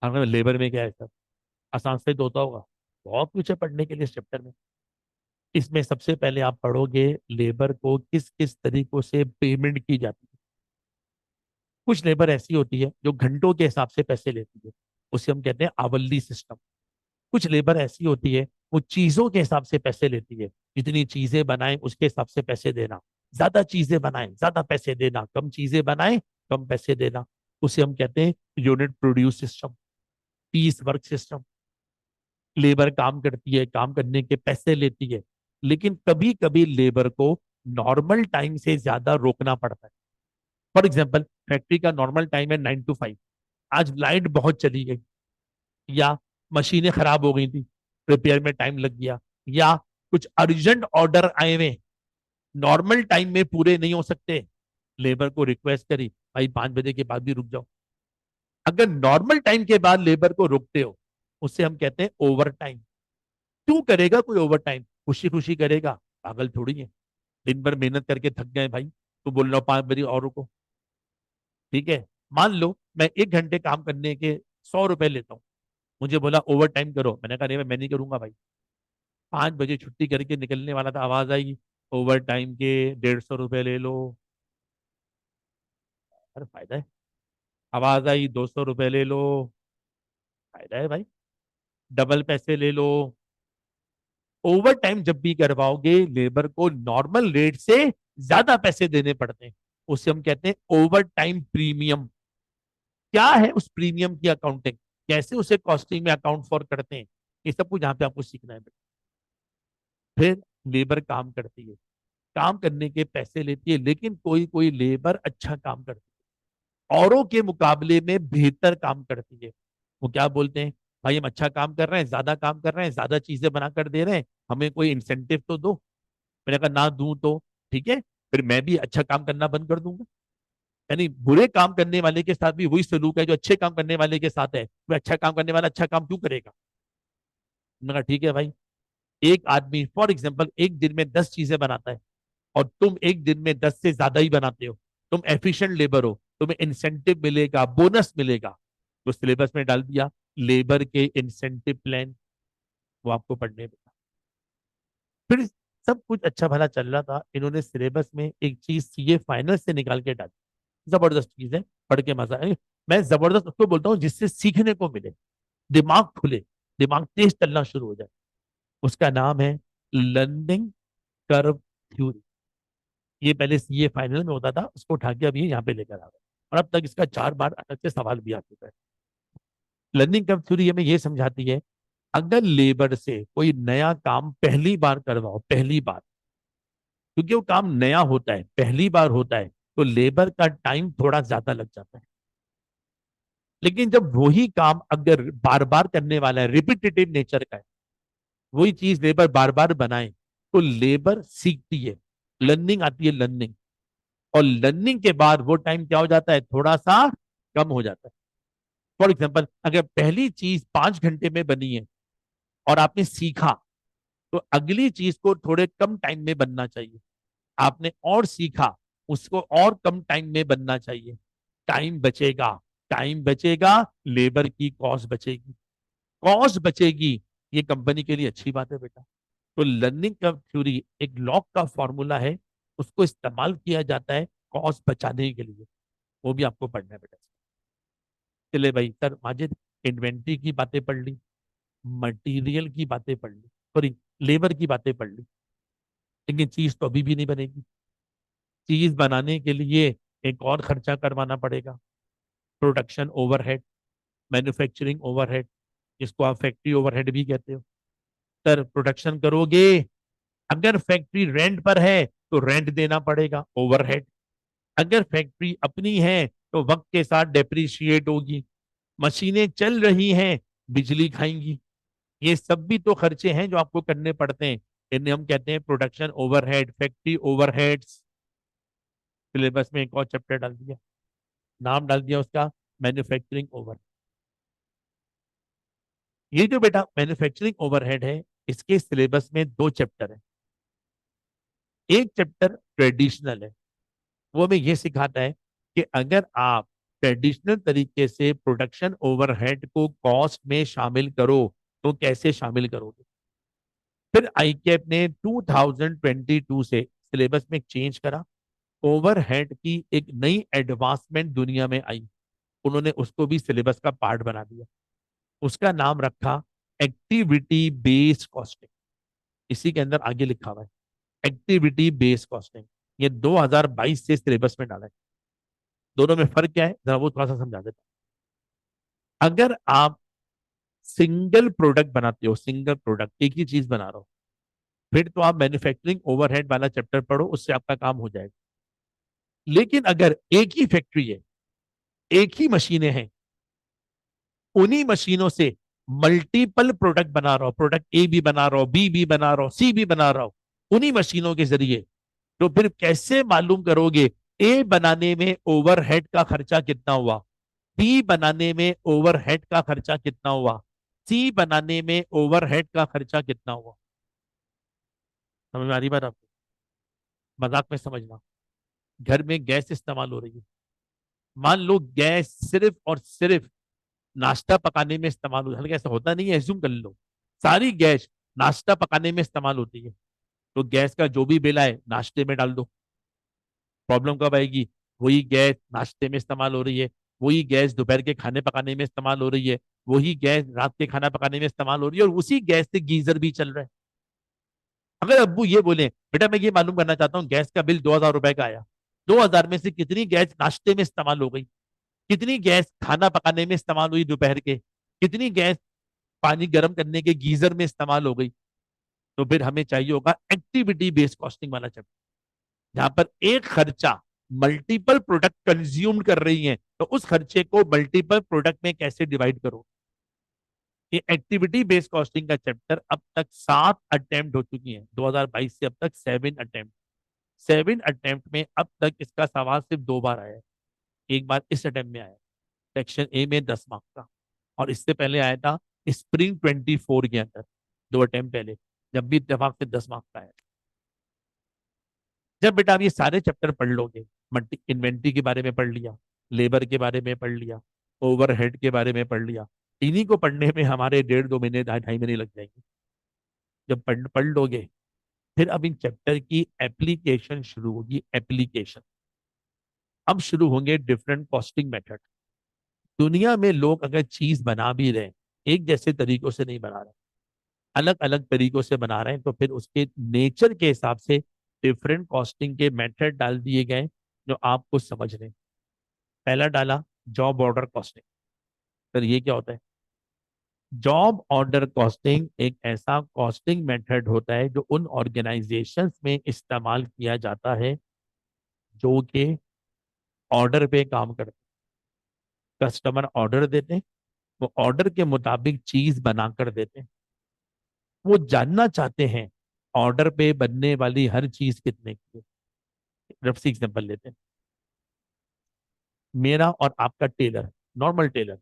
अगर लेबर में क्या है सर, आसान से तो होता होगा, बहुत कुछ है पढ़ने के लिए इस चैप्टर में। इसमें सबसे पहले आप पढ़ोगे लेबर को किस किस तरीकों से पेमेंट की जाती है। कुछ लेबर ऐसी होती है जो घंटों के हिसाब से पैसे लेती है, उसे हम कहते हैं आवल्ली सिस्टम। कुछ लेबर ऐसी होती है वो चीजों के हिसाब से पैसे लेती है, जितनी चीजें बनाए उसके हिसाब से पैसे देना। ज्यादा चीजें बनाए ज्यादा पैसे देना, कम चीजें बनाए कम पैसे देना, उसे हम कहते हैं unit produce system, piece work system. Labour काम करती है, काम करने के पैसे लेती है, लेकिन कभी कभी लेबर को नॉर्मल टाइम से ज्यादा रोकना पड़ता है। फॉर एग्जाम्पल, फैक्ट्री का नॉर्मल टाइम है 9 to 5, आज लाइट बहुत चली गई, या मशीनें खराब हो गई थी, रिपेयर में टाइम लग गया, या कुछ अर्जेंट ऑर्डर आए हुए नॉर्मल टाइम में पूरे नहीं हो सकते, लेबर को रिक्वेस्ट करी, भाई 5 बजे के बाद भी रुक जाओ। अगर नॉर्मल टाइम के बाद लेबर को रोकते हो, उससे हम कहते हैं ओवर टाइम। क्यों करेगा कोई ओवर टाइम, खुशी खुशी करेगा? पागल थोड़ी है। दिन भर मेहनत करके थक गए भाई, तो बोल रहा हूँ 5 बजे और रुको। ठीक है, मान लो मैं 1 घंटे काम करने के 100 रुपए लेता हूँ, मुझे बोला ओवर टाइम करो, मैंने कहा नहीं मैं नहीं करूंगा भाई। 5 बजे छुट्टी करके निकलने वाला था, आवाज आई ओवर टाइम के 150 रुपए ले लो। अरे फायदा है। आवाज आई 200 रुपए ले लो, फायदा है भाई, डबल पैसे ले लो। ओवर टाइम जब भी करवाओगे लेबर को नॉर्मल रेट से ज्यादा पैसे देने पड़ते हैं, उसे हम कहते हैं ओवर टाइम प्रीमियम। क्या है उस प्रीमियम की अकाउंटिंग, कैसे उसे कॉस्टिंग में अकाउंट फॉर करते हैं, ये सब कुछ यहाँ पे आपको सीखना है। फिर लेबर काम करती है, काम करने के पैसे लेती है, लेकिन कोई कोई लेबर अच्छा काम करती है, औरों के मुकाबले में बेहतर काम करती है। वो क्या बोलते हैं, भाई हम अच्छा काम कर रहे हैं, ज्यादा काम कर रहे हैं, ज्यादा चीजें बना कर दे रहे हैं, हमें कोई इंसेंटिव तो दो। मैंने कहा ना दूं तो ठीक है, फिर मैं भी अच्छा काम करना बंद कर दूंगा। यानी बुरे काम करने वाले के साथ भी वही सलूक है जो अच्छे काम करने वाले के साथ है, वह अच्छा काम करने वाला अच्छा काम क्यों करेगा? मैंने कहा ठीक है भाई, एक आदमी फॉर एग्जाम्पल एक दिन में 10 चीजें बनाता है, और तुम एक दिन में 10 से ज्यादा ही बनाते हो, तुम एफिशिएंट लेबर हो, तुम्हें इंसेंटिव मिलेगा, बोनस मिलेगा। तो सिलेबस में डाल दिया लेबर के इंसेंटिव प्लान, वो आपको पढ़ने में। फिर सब कुछ अच्छा भला चल रहा था, इन्होंने सिलेबस में एक चीज सीए फाइनल से निकाल के डाली। जबरदस्त चीज है, पढ़ के मजा आए। मैं जबरदस्त उसको बोलता हूँ जिससे सीखने को मिले, दिमाग खुले, दिमाग तेज चलना शुरू हो जाए। उसका नाम है लर्निंग कर्व थ्योरी। ये पहले सीए फाइनल में होता था, उसको उठा के अब ये यहाँ पे लेकर आ गए, और अब तक इसका 4 बार अलग से सवाल भी आ चुका है। लर्निंग कर्व थ्योरी हमें ये समझाती है, अगर लेबर से कोई नया काम पहली बार करवाओ, पहली बार, क्योंकि वो काम नया होता है, पहली बार होता है, तो लेबर का टाइम थोड़ा ज्यादा लग जाता है। लेकिन जब वही काम अगर बार बार करने वाला है, रिपीटेटिव नेचर का है, वही चीज लेबर बार बार बनाए, तो लेबर सीखती है, लर्निंग आती है, लर्निंग। और लर्निंग के बाद वो टाइम क्या हो जाता है, थोड़ा सा कम हो जाता है। फॉर एग्जाम्पल, अगर पहली चीज 5 घंटे में बनी है और आपने सीखा, तो अगली चीज को थोड़े कम टाइम में बनना चाहिए। आपने और सीखा, उसको और कम टाइम में बनना चाहिए। टाइम बचेगा, टाइम बचेगा, लेबर की कॉस्ट बचेगी, कॉस्ट बचेगी, ये कंपनी के लिए अच्छी बात है बेटा। तो लर्निंग कर्व थ्योरी एक लॉक का फॉर्मूला है, उसको इस्तेमाल किया जाता है कॉस्ट बचाने के लिए, वो भी आपको पढ़ना है बेटा। चले भाई सर माजिद, इन्वेंट्री की बातें पढ़ ली, मटेरियल की बातें पढ़ ली, सॉरी लेबर की बातें पढ़ ली, लेकिन चीज तो अभी भी नहीं बनेगी। चीज बनाने के लिए एक और खर्चा करवाना पड़ेगा, प्रोडक्शन ओवरहेड, मैन्युफैक्चरिंग ओवरहेड, जिसको आप फैक्ट्री ओवरहेड भी कहते हो। सर प्रोडक्शन करोगे, अगर फैक्ट्री रेंट पर है तो रेंट देना पड़ेगा, ओवरहेड। अगर फैक्ट्री अपनी है तो वक्त के साथ डेप्रिशिएट होगी, मशीनें चल रही हैं, बिजली खाएंगी। ये सब भी तो खर्चे हैं जो आपको करने पड़ते हैं, इन्हें हम कहते हैं production overhead, factory overheads. Syllabus में एक और चैप्टर डाल दिया, नाम डाल दिया उसका मैन्युफैक्चरिंग ओवर। ये जो बेटा मैन्युफैक्चरिंग ओवरहेड है, इसके सिलेबस में दो चैप्टर है। एक चैप्टर ट्रेडिशनल है, वो हमें ये सिखाता है कि अगर आप ट्रेडिशनल तरीके से प्रोडक्शन ओवरहेड को कॉस्ट में शामिल करो तो कैसे शामिल करोगे। फिर आईकेप ने 2022 से सिलेबस में चेंज करा, ओवरहेड की एक नई एडवांसमेंट दुनिया में आई, उन्होंने उसको भी सिलेबस का पार्ट बना दिया। उसका नाम रखा एक्टिविटी बेस्ड कॉस्टिंग। इसी के अंदर आगे लिखा हुआ है एक्टिविटी बेस्ड कॉस्टिंग। ये 2022 से सिलेबस में डाला है। दोनों में फर्क क्या है जरा वो थोड़ा सा समझा देता हूं। अगर आप सिंगल प्रोडक्ट बनाते हो, सिंगल प्रोडक्ट एक ही चीज बना रहे हो, फिर तो आप मैन्युफैक्चरिंग ओवरहेड वाला चैप्टर पढ़ो, उससे आपका काम हो जाएगा। लेकिन अगर एक ही फैक्ट्री है, एक ही मशीनें हैं, उन्हीं मशीनों से मल्टीपल प्रोडक्ट बना रहा हो, प्रोडक्ट ए भी बना रहा हो, बी भी बना रहा हो, सी भी बना रहा हो, उन्हीं मशीनों के जरिए, तो फिर कैसे मालूम करोगे ए बनाने में ओवरहेड का खर्चा कितना हुआ, बी बनाने में ओवरहेड का खर्चा कितना हुआ, सी बनाने में ओवरहेड का खर्चा कितना हुआ। समझ में आ रही बात आपको? मजाक में समझना। घर में गैस इस्तेमाल हो रही है, मान लो गैस सिर्फ और सिर्फ नाश्ता पकाने में इस्तेमाल हो, हल्का ऐसा होता नहीं है, एज्यूम कर लो सारी गैस नाश्ता पकाने में इस्तेमाल होती है, तो गैस का जो भी बिल आए नाश्ते में डाल दो। प्रॉब्लम कब आएगी? वही गैस नाश्ते में इस्तेमाल हो रही है, वही गैस दोपहर के खाने पकाने में इस्तेमाल हो रही है, वही गैस रात के खाना पकाने में इस्तेमाल हो रही है, और उसी गैस से गीजर भी चल रहा है। अगर अब्बू ये बोले बेटा मैं ये मालूम करना चाहता हूँ गैस का बिल 2,000 रुपए का आया, 2,000 में से कितनी गैस नाश्ते में इस्तेमाल हो गई, कितनी गैस खाना पकाने में इस्तेमाल हुई दोपहर के, कितनी गैस पानी गर्म करने के गीजर में इस्तेमाल हो गई, तो फिर हमें चाहिए होगा एक्टिविटी बेस्ड कॉस्टिंग वाला चैप्टर, जहां पर एक खर्चा मल्टीपल प्रोडक्ट कंज्यूम कर रही है, तो उस खर्चे को मल्टीपल प्रोडक्ट में कैसे डिवाइड करो। ये एक्टिविटी बेस्ड कॉस्टिंग का चैप्टर अब तक 7 अटेम्प्ट हो चुकी है, 2022 से अब तक 7 अटेम्प्ट। 7 अटेम्प्ट में अब तक इसका सवाल सिर्फ 2 बार आया है। एक बार इस अटेम्प्ट में आया सेक्शन ए में 10 मार्क्स का, और इससे पहले आया था स्प्रिंग 24 के अंदर 2 अटेम्प्ट पहले, जब भी इत्तेफाक से 10 मार्क्स का आया। जब बेटा आप ये सारे चैप्टर पढ़ लोगे, इन्वेंट्री के बारे में पढ़ लिया, लेबर के बारे में पढ़ लिया, ओवरहेड के बारे में पढ़ लिया, इन्हीं को पढ़ने में हमारे 1.5 2 महीने 2.5 महीने लग जाएंगे। जब पढ़ पढ़ लोगे, फिर अब इन चैप्टर की एप्लीकेशन शुरू होगी। एप्लीकेशन अब शुरू होंगे डिफरेंट कॉस्टिंग मेथड। दुनिया में लोग अगर चीज बना भी रहे, एक जैसे तरीकों से नहीं बना रहे, अलग अलग तरीकों से बना रहे हैं, तो फिर उसके नेचर के हिसाब से डिफरेंट कॉस्टिंग के मेथड डाल दिए गए जो आपको समझ रहे हैं। पहला डाला जॉब ऑर्डर कॉस्टिंग। सर ये क्या होता है? जॉब ऑर्डर कॉस्टिंग एक ऐसा कॉस्टिंग मेथड होता है जो उन ऑर्गेनाइजेशंस में इस्तेमाल किया जाता है जो कि ऑर्डर पे काम करते हैं। कस्टमर ऑर्डर देते हैं, वो ऑर्डर के मुताबिक चीज बनाकर देते हैं। वो जानना चाहते हैं ऑर्डर पे बनने वाली हर चीज कितने की है। रफ सी एग्जांपल लेते हैं, मेरा और आपका टेलर, नॉर्मल टेलर,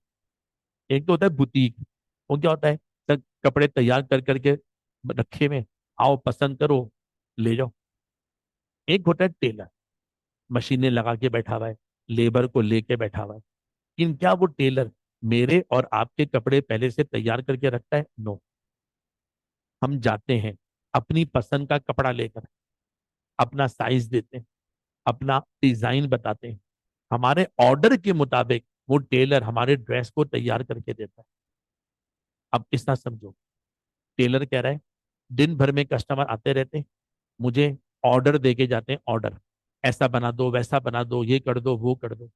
एक तो होता है बुटीक, वो क्या होता है, सर कपड़े तैयार कर करके रखे में, आओ पसंद करो ले जाओ। एक होता है टेलर, मशीनें लगा के बैठा हुआ है, लेबर को लेके बैठा हुआ है। लेकिन क्या वो टेलर मेरे और आपके कपड़े पहले से तैयार करके रखता है? नो। हम जाते हैं अपनी पसंद का कपड़ा लेकर, अपना साइज देते हैं, अपना डिजाइन बताते हैं, हमारे ऑर्डर के मुताबिक वो टेलर हमारे ड्रेस को तैयार करके देता है। अब इस तरह समझो, टेलर कह रहा है दिन भर में कस्टमर आते रहते हैं, मुझे ऑर्डर दे के जाते हैं, ऑर्डर ऐसा बना दो, वैसा बना दो, ये कर दो, वो कर दो।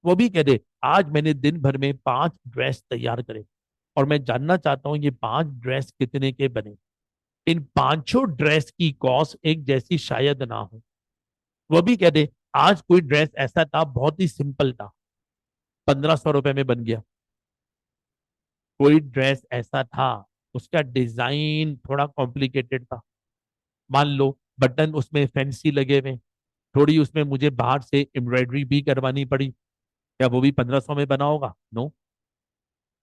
वो भी कह दे आज मैंने दिन भर में 5 ड्रेस तैयार करे, और मैं जानना चाहता हूँ ये 5 ड्रेस कितने के बने। इन पांचों ड्रेस की कॉस्ट एक जैसी शायद ना हो। वो भी कह दे आज कोई ड्रेस ऐसा था बहुत ही सिंपल था, 1,500 रुपए में बन गया। कोई ड्रेस ऐसा था उसका डिजाइन थोड़ा कॉम्प्लिकेटेड था, मान लो बटन उसमें फैंसी लगे हुए, थोड़ी उसमें मुझे बाहर से एम्ब्रॉयडरी भी करवानी पड़ी, क्या वो भी 1500 में बना होगा? नो।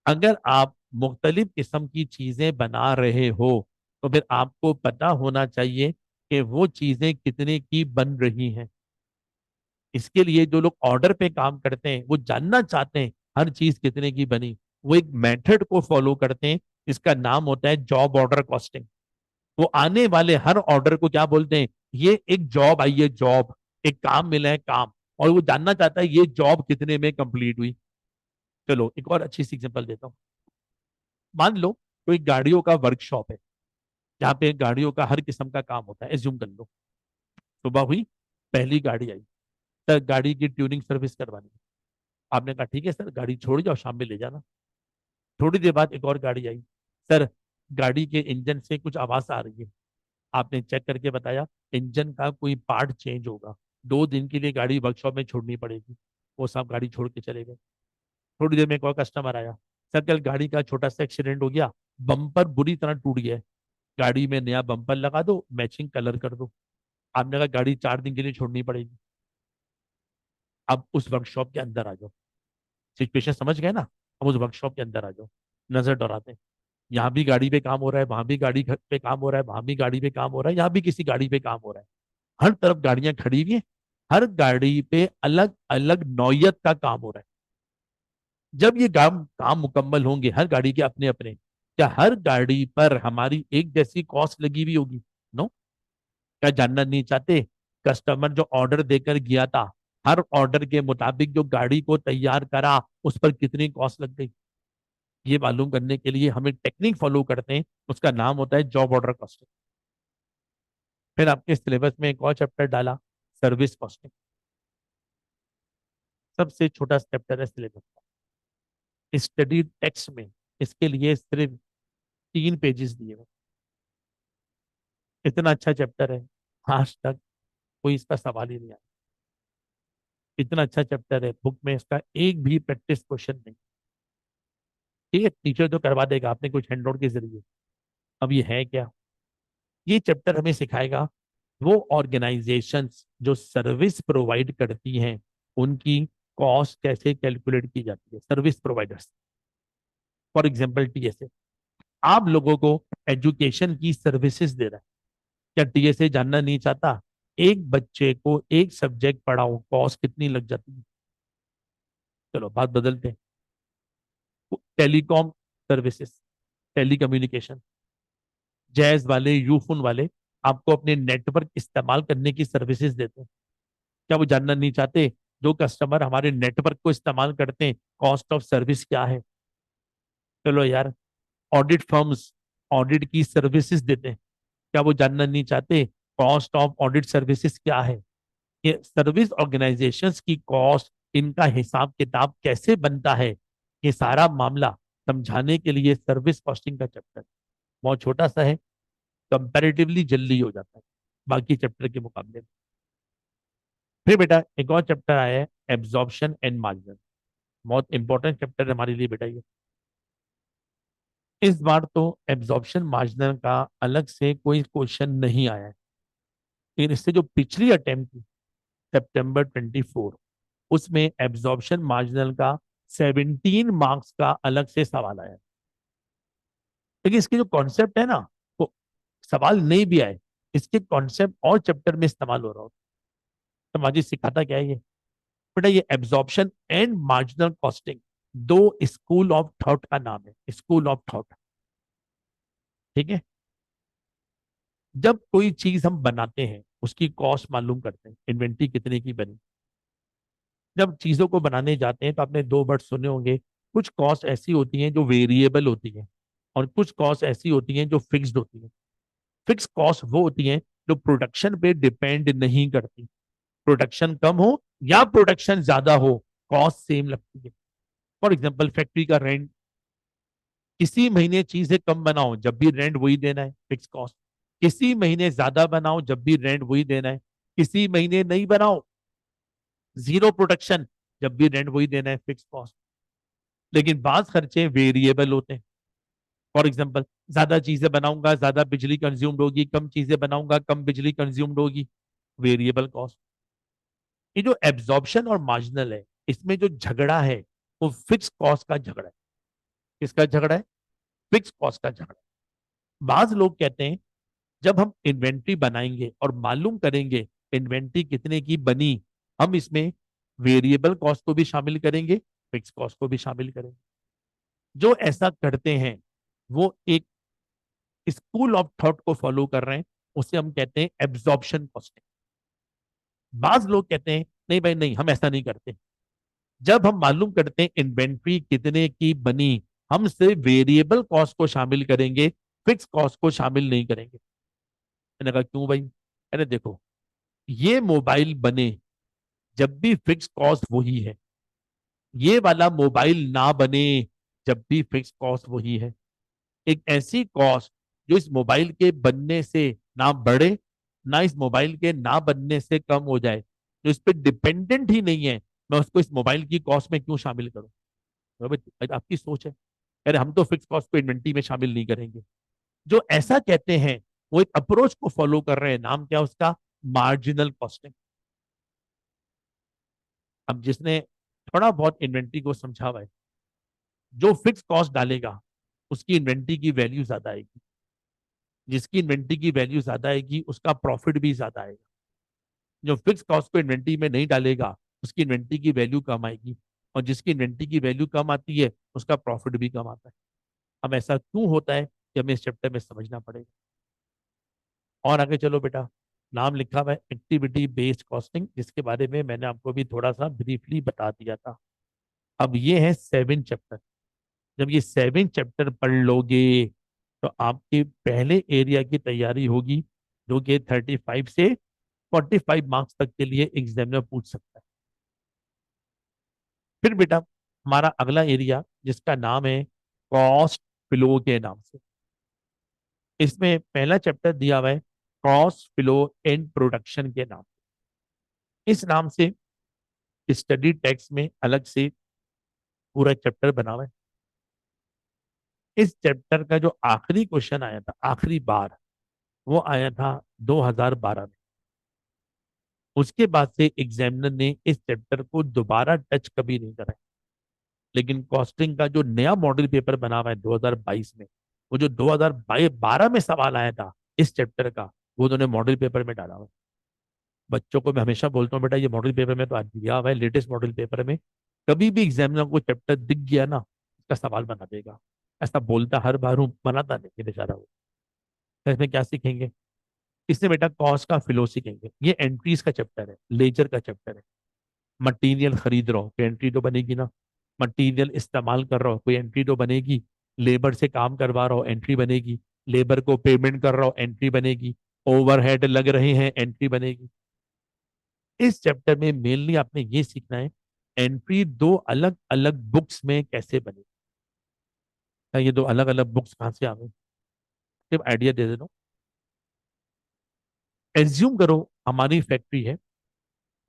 अगर आप मुख्तलिफ किस्म की चीजें बना रहे हो तो फिर आपको पता होना चाहिए कि वो चीजें कितने की बन रही हैं। इसके लिए जो लोग ऑर्डर पे काम करते हैं वो जानना चाहते हैं हर चीज कितने की बनी। वो एक मेथड को फॉलो करते हैं, इसका नाम होता है जॉब ऑर्डर कॉस्टिंग। वो आने वाले हर ऑर्डर को क्या बोलते हैं? ये एक जॉब आई है, जॉब, एक काम मिला है, काम। और वो जानना चाहता है ये जॉब कितने में कंप्लीट हुई। चलो एक और अच्छी सी एग्जांपल देता हूँ। मान लो कोई गाड़ियों का वर्कशॉप है जहाँ पे गाड़ियों का हर किस्म का काम होता है। एज्यूम कर लो सुबह हुई, पहली गाड़ी आई, सर गाड़ी की ट्यूनिंग सर्विस करवानी है। आपने कहा ठीक है सर, गाड़ी छोड़ जाओ, शाम में ले जाना। थोड़ी देर बाद एक और गाड़ी आई, सर गाड़ी के इंजन से कुछ आवाज आ रही है। आपने चेक करके बताया इंजन का कोई पार्ट चेंज होगा, 2 दिन के लिए गाड़ी वर्कशॉप में छोड़नी पड़ेगी। वो सब गाड़ी छोड़ के चले गए। थोड़ी देर में एक और कस्टमर आया, सर कल गाड़ी का छोटा सा एक्सीडेंट हो गया, बम्पर बुरी तरह टूट गया है, गाड़ी में नया बम्पर लगा दो, मैचिंग कलर कर दो। आपने कहा गाड़ी 4 दिन के लिए छोड़नी पड़ेगी। अब उस वर्कशॉप के अंदर आ जाओ, सिचुएशन समझ गए ना? अब उस वर्कशॉप के अंदर आ जाओ, नजर दौड़ाते हैं। यहाँ भी गाड़ी पे काम हो रहा है, वहां भी गाड़ी पे काम हो रहा है, वहां भी गाड़ी पे काम हो रहा है, यहाँ भी किसी गाड़ी पे काम हो रहा है। हर तरफ गाड़ियां खड़ी हुई हैं, हर गाड़ी पे अलग अलग नौयत का काम हो रहा है। जब ये काम काम मुकम्मल होंगे, हर गाड़ी के अपने अपने, क्या हर गाड़ी पर हमारी एक जैसी कॉस्ट लगी हुई होगी? नो। क्या जानना नहीं चाहते कस्टमर जो ऑर्डर देकर गया था, हर ऑर्डर के मुताबिक जो गाड़ी को तैयार करा उस पर कितनी कॉस्ट लग गई? ये मालूम करने के लिए हम एक टेक्निक फॉलो करते हैं, उसका नाम होता है जॉब ऑर्डर कॉस्टिंग। फिर आपके सिलेबस में एक और चैप्टर डाला, सर्विस कॉस्टिंग। सबसे छोटा चैप्टर है सिलेबस का, स्टडी टेक्स्ट में इसके लिए सिर्फ 3 पेजेस दिए हुए। इतना अच्छा चैप्टर है, आज तक कोई इसका सवाल ही नहीं आया। इतना अच्छा चैप्टर है, बुक में इसका एक भी प्रैक्टिस क्वेश्चन नहीं। ठीक है, टीचर तो करवा देगा आपने कुछ हैंडआउट के जरिए। अब ये है क्या? ये चैप्टर हमें सिखाएगा वो ऑर्गेनाइजेशंस जो सर्विस प्रोवाइड करती हैं उनकी कॉस्ट कैसे कैलकुलेट की जाती है, service providers. For example TSA, आप लोगों को एजुकेशन की सर्विसेज दे रहा है। क्या टीएसए जानना नहीं चाहता एक बच्चे को एक सब्जेक्ट पढ़ाओ कॉस्ट कितनी लग जाती है? चलो बात बदलते हैं। टेलीकॉम सर्विसेज, टेलीकम्युनिकेशन, जैज वाले, यूफोन वाले आपको अपने नेटवर्क इस्तेमाल करने की सर्विसेज देते हैं। क्या वो जानना नहीं चाहते जो कस्टमर हमारे नेटवर्क को इस्तेमाल करते हैं कॉस्ट ऑफ सर्विस क्या है? चलो यार, ऑडिट फर्म्स ऑडिट की सर्विसेज देते हैं, क्या वो जानना नहीं चाहते कॉस्ट ऑफ ऑडिट सर्विसेज क्या है? ये सर्विस ऑर्गेनाइजेशंस की कॉस्ट, इनका हिसाब किताब कैसे बनता है, ये सारा मामला समझाने के लिए सर्विस कॉस्टिंग का चैप्टर बहुत छोटा सा है, कंपैरेटिवली जल्दी हो जाता है बाकी चैप्टर के मुकाबले में। फिर बेटा एक और चैप्टर आया है, एब्जॉर्प्शन एंड मार्जिन। बहुत इंपॉर्टेंट चैप्टर है हमारे लिए बेटा ये। इस बार तो एब्जॉर्प्शन मार्जिन का अलग से कोई क्वेश्चन नहीं आया है, लेकिन इससे जो पिछली अटेम्प्ट थी सितंबर 24, उसमें एब्जॉर्प्शन मार्जिनल का 17 मार्क्स का अलग से सवाल आया है। लेकिन इसके जो कॉन्सेप्ट है ना, वो सवाल नहीं भी आए, इसके कॉन्सेप्ट और चैप्टर में इस्तेमाल हो रहा होता। तो माजी सिखाता क्या है ये बेटा? ये एब्जॉर्प्शन एंड मार्जिनल कॉस्टिंग दो स्कूल ऑफ थॉट का नाम है, स्कूल ऑफ थॉट। ठीक है, जब कोई चीज हम बनाते हैं उसकी कॉस्ट मालूम करते हैं, इन्वेंट्री कितने की बनी। जब चीजों को बनाने जाते हैं तो आपने 2 वर्ड सुने होंगे, कुछ कॉस्ट ऐसी होती हैं जो वेरिएबल होती हैं और कुछ कॉस्ट ऐसी होती हैं जो फिक्स्ड होती हैं। फिक्स कॉस्ट वो होती हैं जो प्रोडक्शन पे डिपेंड नहीं करती। प्रोडक्शन कम हो या प्रोडक्शन ज्यादा हो, कॉस्ट सेम लगती है। फॉर एग्जाम्पल फैक्ट्री का रेंट, किसी महीने चीजें कम बनाओ जब भी रेंट वही देना है, फिक्स कॉस्ट। किसी महीने ज्यादा बनाओ जब भी रेंट वही देना है। किसी महीने नहीं बनाओ, जीरो प्रोडक्शन, जब भी रेंट वही देना है, फिक्स कॉस्ट। लेकिन बात खर्चे वेरिएबल होते हैं। फॉर एग्जाम्पल ज्यादा चीजें बनाऊंगा ज्यादा बिजली कंज्यूम्ड होगी, कम चीजें बनाऊंगा कम बिजली कंज्यूम्ड होगी, वेरिएबल कॉस्ट। ये जो एब्जॉर्प्शन और मार्जिनल है, इसमें जो झगड़ा है वो फिक्स कॉस्ट का झगड़ा है। किसका झगड़ा है? फिक्स कॉस्ट का झगड़ा है। बाज लोग कहते हैं जब हम इन्वेंट्री बनाएंगे और मालूम करेंगे इन्वेंट्री कितने की बनी, हम इसमें वेरिएबल कॉस्ट को भी शामिल करेंगे, फिक्स कॉस्ट को भी शामिल करेंगे। जो ऐसा करते हैं वो एक स्कूल ऑफ थॉट को फॉलो कर रहे हैं, उसे हम कहते हैं एब्जॉर्प्शन कॉस्टिंग। बाज लोग कहते हैं नहीं भाई नहीं, हम ऐसा नहीं करते। जब हम मालूम करते हैं इन्वेंट्री कितने की बनी, हम सिर्फ वेरिएबल कॉस्ट को शामिल करेंगे, फिक्स कॉस्ट को शामिल नहीं करेंगे। मैंने कहा क्यों भाई? अरे देखो, ये मोबाइल बने जब भी फिक्स कॉस्ट वही है, ये वाला मोबाइल ना बने जब भी फिक्स कॉस्ट वही है। एक ऐसी कॉस्ट जो इस मोबाइल के बनने से ना बढ़े, ना इस मोबाइल के ना बनने से कम हो जाए, जो इस पर डिपेंडेंट ही नहीं है, मैं उसको इस मोबाइल की कॉस्ट में क्यों शामिल करूं? तो भाई आपकी सोच है। अरे हम तो फिक्स कॉस्ट को इन्वेंट्री में शामिल नहीं करेंगे। जो ऐसा कहते हैं वो एक अप्रोच को फॉलो कर रहे हैं, नाम क्या उसका? Marginal costing. अब जिसने थोड़ा बहुत इन्वेंट्री को समझा हुआ है, जो फिक्स कॉस्ट डालेगा उसकी इन्वेंट्री की वैल्यू ज्यादा आएगी, जिसकी इन्वेंट्री की वैल्यू ज्यादा आएगी उसका प्रॉफिट भी ज्यादा आएगा। जो फिक्स कॉस्ट को इन्वेंट्री में नहीं डालेगा उसकी इन्वेंट्री की वैल्यू कम आएगी, और जिसकी इन्वेंट्री की वैल्यू कम आती है उसका प्रॉफिट भी कम आता है। अब ऐसा क्यों होता है कि हमें इस चैप्टर में समझना पड़ेगा। और आगे चलो बेटा, नाम लिखा हुआ है एक्टिविटी बेस्ड कॉस्टिंग, जिसके बारे में मैंने आपको भी थोड़ा सा ब्रीफली बता दिया था। अब ये है 7 चैप्टर। जब ये 7 चैप्टर पढ़ लोगे तो आपके पहले एरिया की तैयारी होगी, जो कि 35 से 45 मार्क्स तक के लिए एग्जामिनर पूछ सकता है। फिर बेटा हमारा अगला एरिया जिसका नाम है कॉस्ट फ्लो के नाम से, इसमें पहला चैप्टर दिया हुआ है कॉस्ट फ्लो एंड प्रोडक्शन के नाम। इस नाम से स्टडी टेक्स्ट में अलग से पूरा चैप्टर बना हुआ है। इस चैप्टर का जो आखिरी क्वेश्चन आया था आखिरी बार, वो आया था 2012 में। उसके बाद से एग्जामिनर ने इस चैप्टर को दोबारा टच कभी नहीं करा है। लेकिन कॉस्टिंग का जो नया मॉडल पेपर बना हुआ है 2022 में, वो जो 2012 में सवाल आया था इस चैप्टर का, वो उन्होंने मॉडल पेपर में डाला हुआ है। बच्चों को मैं हमेशा बोलता हूँ बेटा ये मॉडल पेपर में तो आज दिया हुआ है, लेटेस्ट मॉडल पेपर में। कभी भी एग्जामिनर को चैप्टर दिख गया ना, इसका सवाल बना देगा। ऐसा बोलता हर बार हूँ, बनाता नहीं है बेचारा वो। तो इसमें क्या सीखेंगे? इससे बेटा कॉस्ट का फ्लो सीखेंगे। ये एंट्रीज का चैप्टर है, लेजर का चैप्टर है। मटेरियल खरीद रहा हो कोई एंट्री तो बनेगी ना, मटेरियल इस्तेमाल कर रहा हो कोई एंट्री तो बनेगी, लेबर से काम करवा रहा हो एंट्री बनेगी, लेबर को पेमेंट कर रहा हो एंट्री बनेगी, ओवरहेड लग रहे हैं एंट्री बनेगी। इस चैप्टर में मेनली आपने ये सीखना है एंट्री दो अलग अलग बुक्स में कैसे बने। ये दो अलग अलग बुक्स कहाँ से आ गई, सिर्फ आइडिया दे देना। एज्यूम करो हमारी फैक्ट्री है,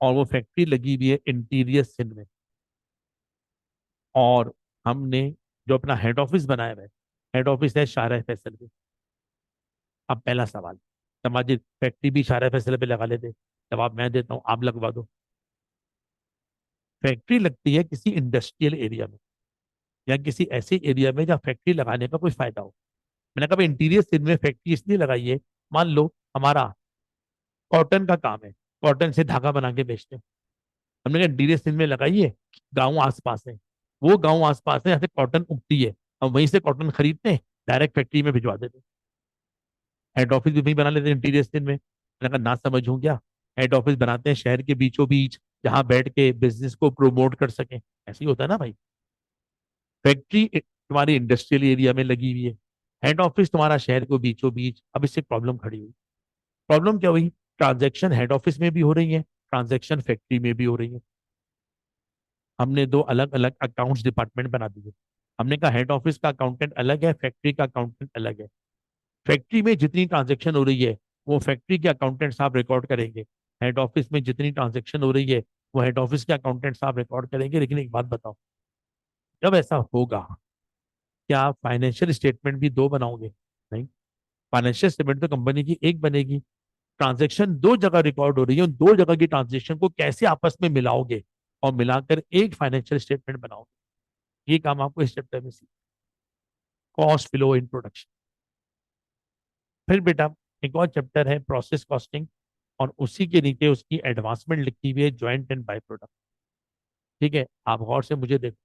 और वो फैक्ट्री लगी हुई है इंटीरियर सिंध में, और हमने जो अपना हेड ऑफिस बनाया हुआ है, हेड ऑफिस है शाहरा फैसल पे। अब पहला सवाल, समाजिक फैक्ट्री भी शाहरा फैसल पे लगा लेते, जवाब मैं देता हूँ आप लगवा दो। फैक्ट्री लगती है किसी इंडस्ट्रियल एरिया में, या किसी ऐसे एरिया में जहाँ फैक्ट्री लगाने का कोई फायदा हो। मैंने कहा इंटीरियर सिंध में फैक्ट्री इसलिए लगाई है, मान लो हमारा कॉटन का काम है, कॉटन से धागा बना के बेचते हैं। हमने कहा इंटीरियर सिंध में लगाइए, गाँव आसपास है, वो गाँव आसपास है जहाँ से कॉटन उगती है, हम वहीं से कॉटन खरीदते हैं, डायरेक्ट फैक्ट्री में भिजवा देते हैं। हेड ऑफिस भी वहीं बना लेते हैं इंटीरियर सिंध में। मैंने कहा ना समझूं क्या, हेड ऑफिस बनाते हैं शहर के बीचों बीच, जहां बैठ के बिजनेस को प्रमोट कर सकें। ऐसे ही होता है ना भाई। फैक्ट्री तुम्हारी इंडस्ट्रियल एरिया में लगी हुई है, हेड ऑफिस तुम्हारा शहर को बीचों बीच। अब इससे प्रॉब्लम खड़ी हुई। प्रॉब्लम क्या हुई? ट्रांजैक्शन हेड ऑफिस में भी हो रही है, ट्रांजैक्शन फैक्ट्री में भी हो रही है। हमने दो अलग अलग अकाउंट्स डिपार्टमेंट बना दिए। हमने कहा हेड ऑफिस का अकाउंटेंट अलग है, फैक्ट्री का अकाउंटेंट अलग है। फैक्ट्री में जितनी ट्रांजैक्शन हो रही है वो फैक्ट्री के अकाउंटेंट साहब रिकॉर्ड करेंगे, हेड ऑफिस में जितनी ट्रांजैक्शन हो रही है वो हेड ऑफिस के अकाउंटेंट साहब रिकॉर्ड करेंगे। लेकिन एक बात बताओ, जब ऐसा होगा, क्या आप फाइनेंशियल स्टेटमेंट भी दो बनाओगे? नहीं, फाइनेंशियल स्टेटमेंट तो कंपनी की एक बनेगी, ट्रांजेक्शन दो जगह रिकॉर्ड हो रही है, उन दो जगह की ट्रांजेक्शन को कैसे आपस में मिलाओगे और मिलाकर एक फाइनेंशियल स्टेटमेंट बनाओगे। ये काम आपको इस चैप्टर में सीख। Cost flow in production. फिर बेटा एक और चैप्टर है प्रोसेस कॉस्टिंग, और उसी के नीचे उसकी एडवांसमेंट लिखी हुई है ज्वाइंट एंड बाय प्रोडक्ट। ठीक है, आप गौर से मुझे देखो।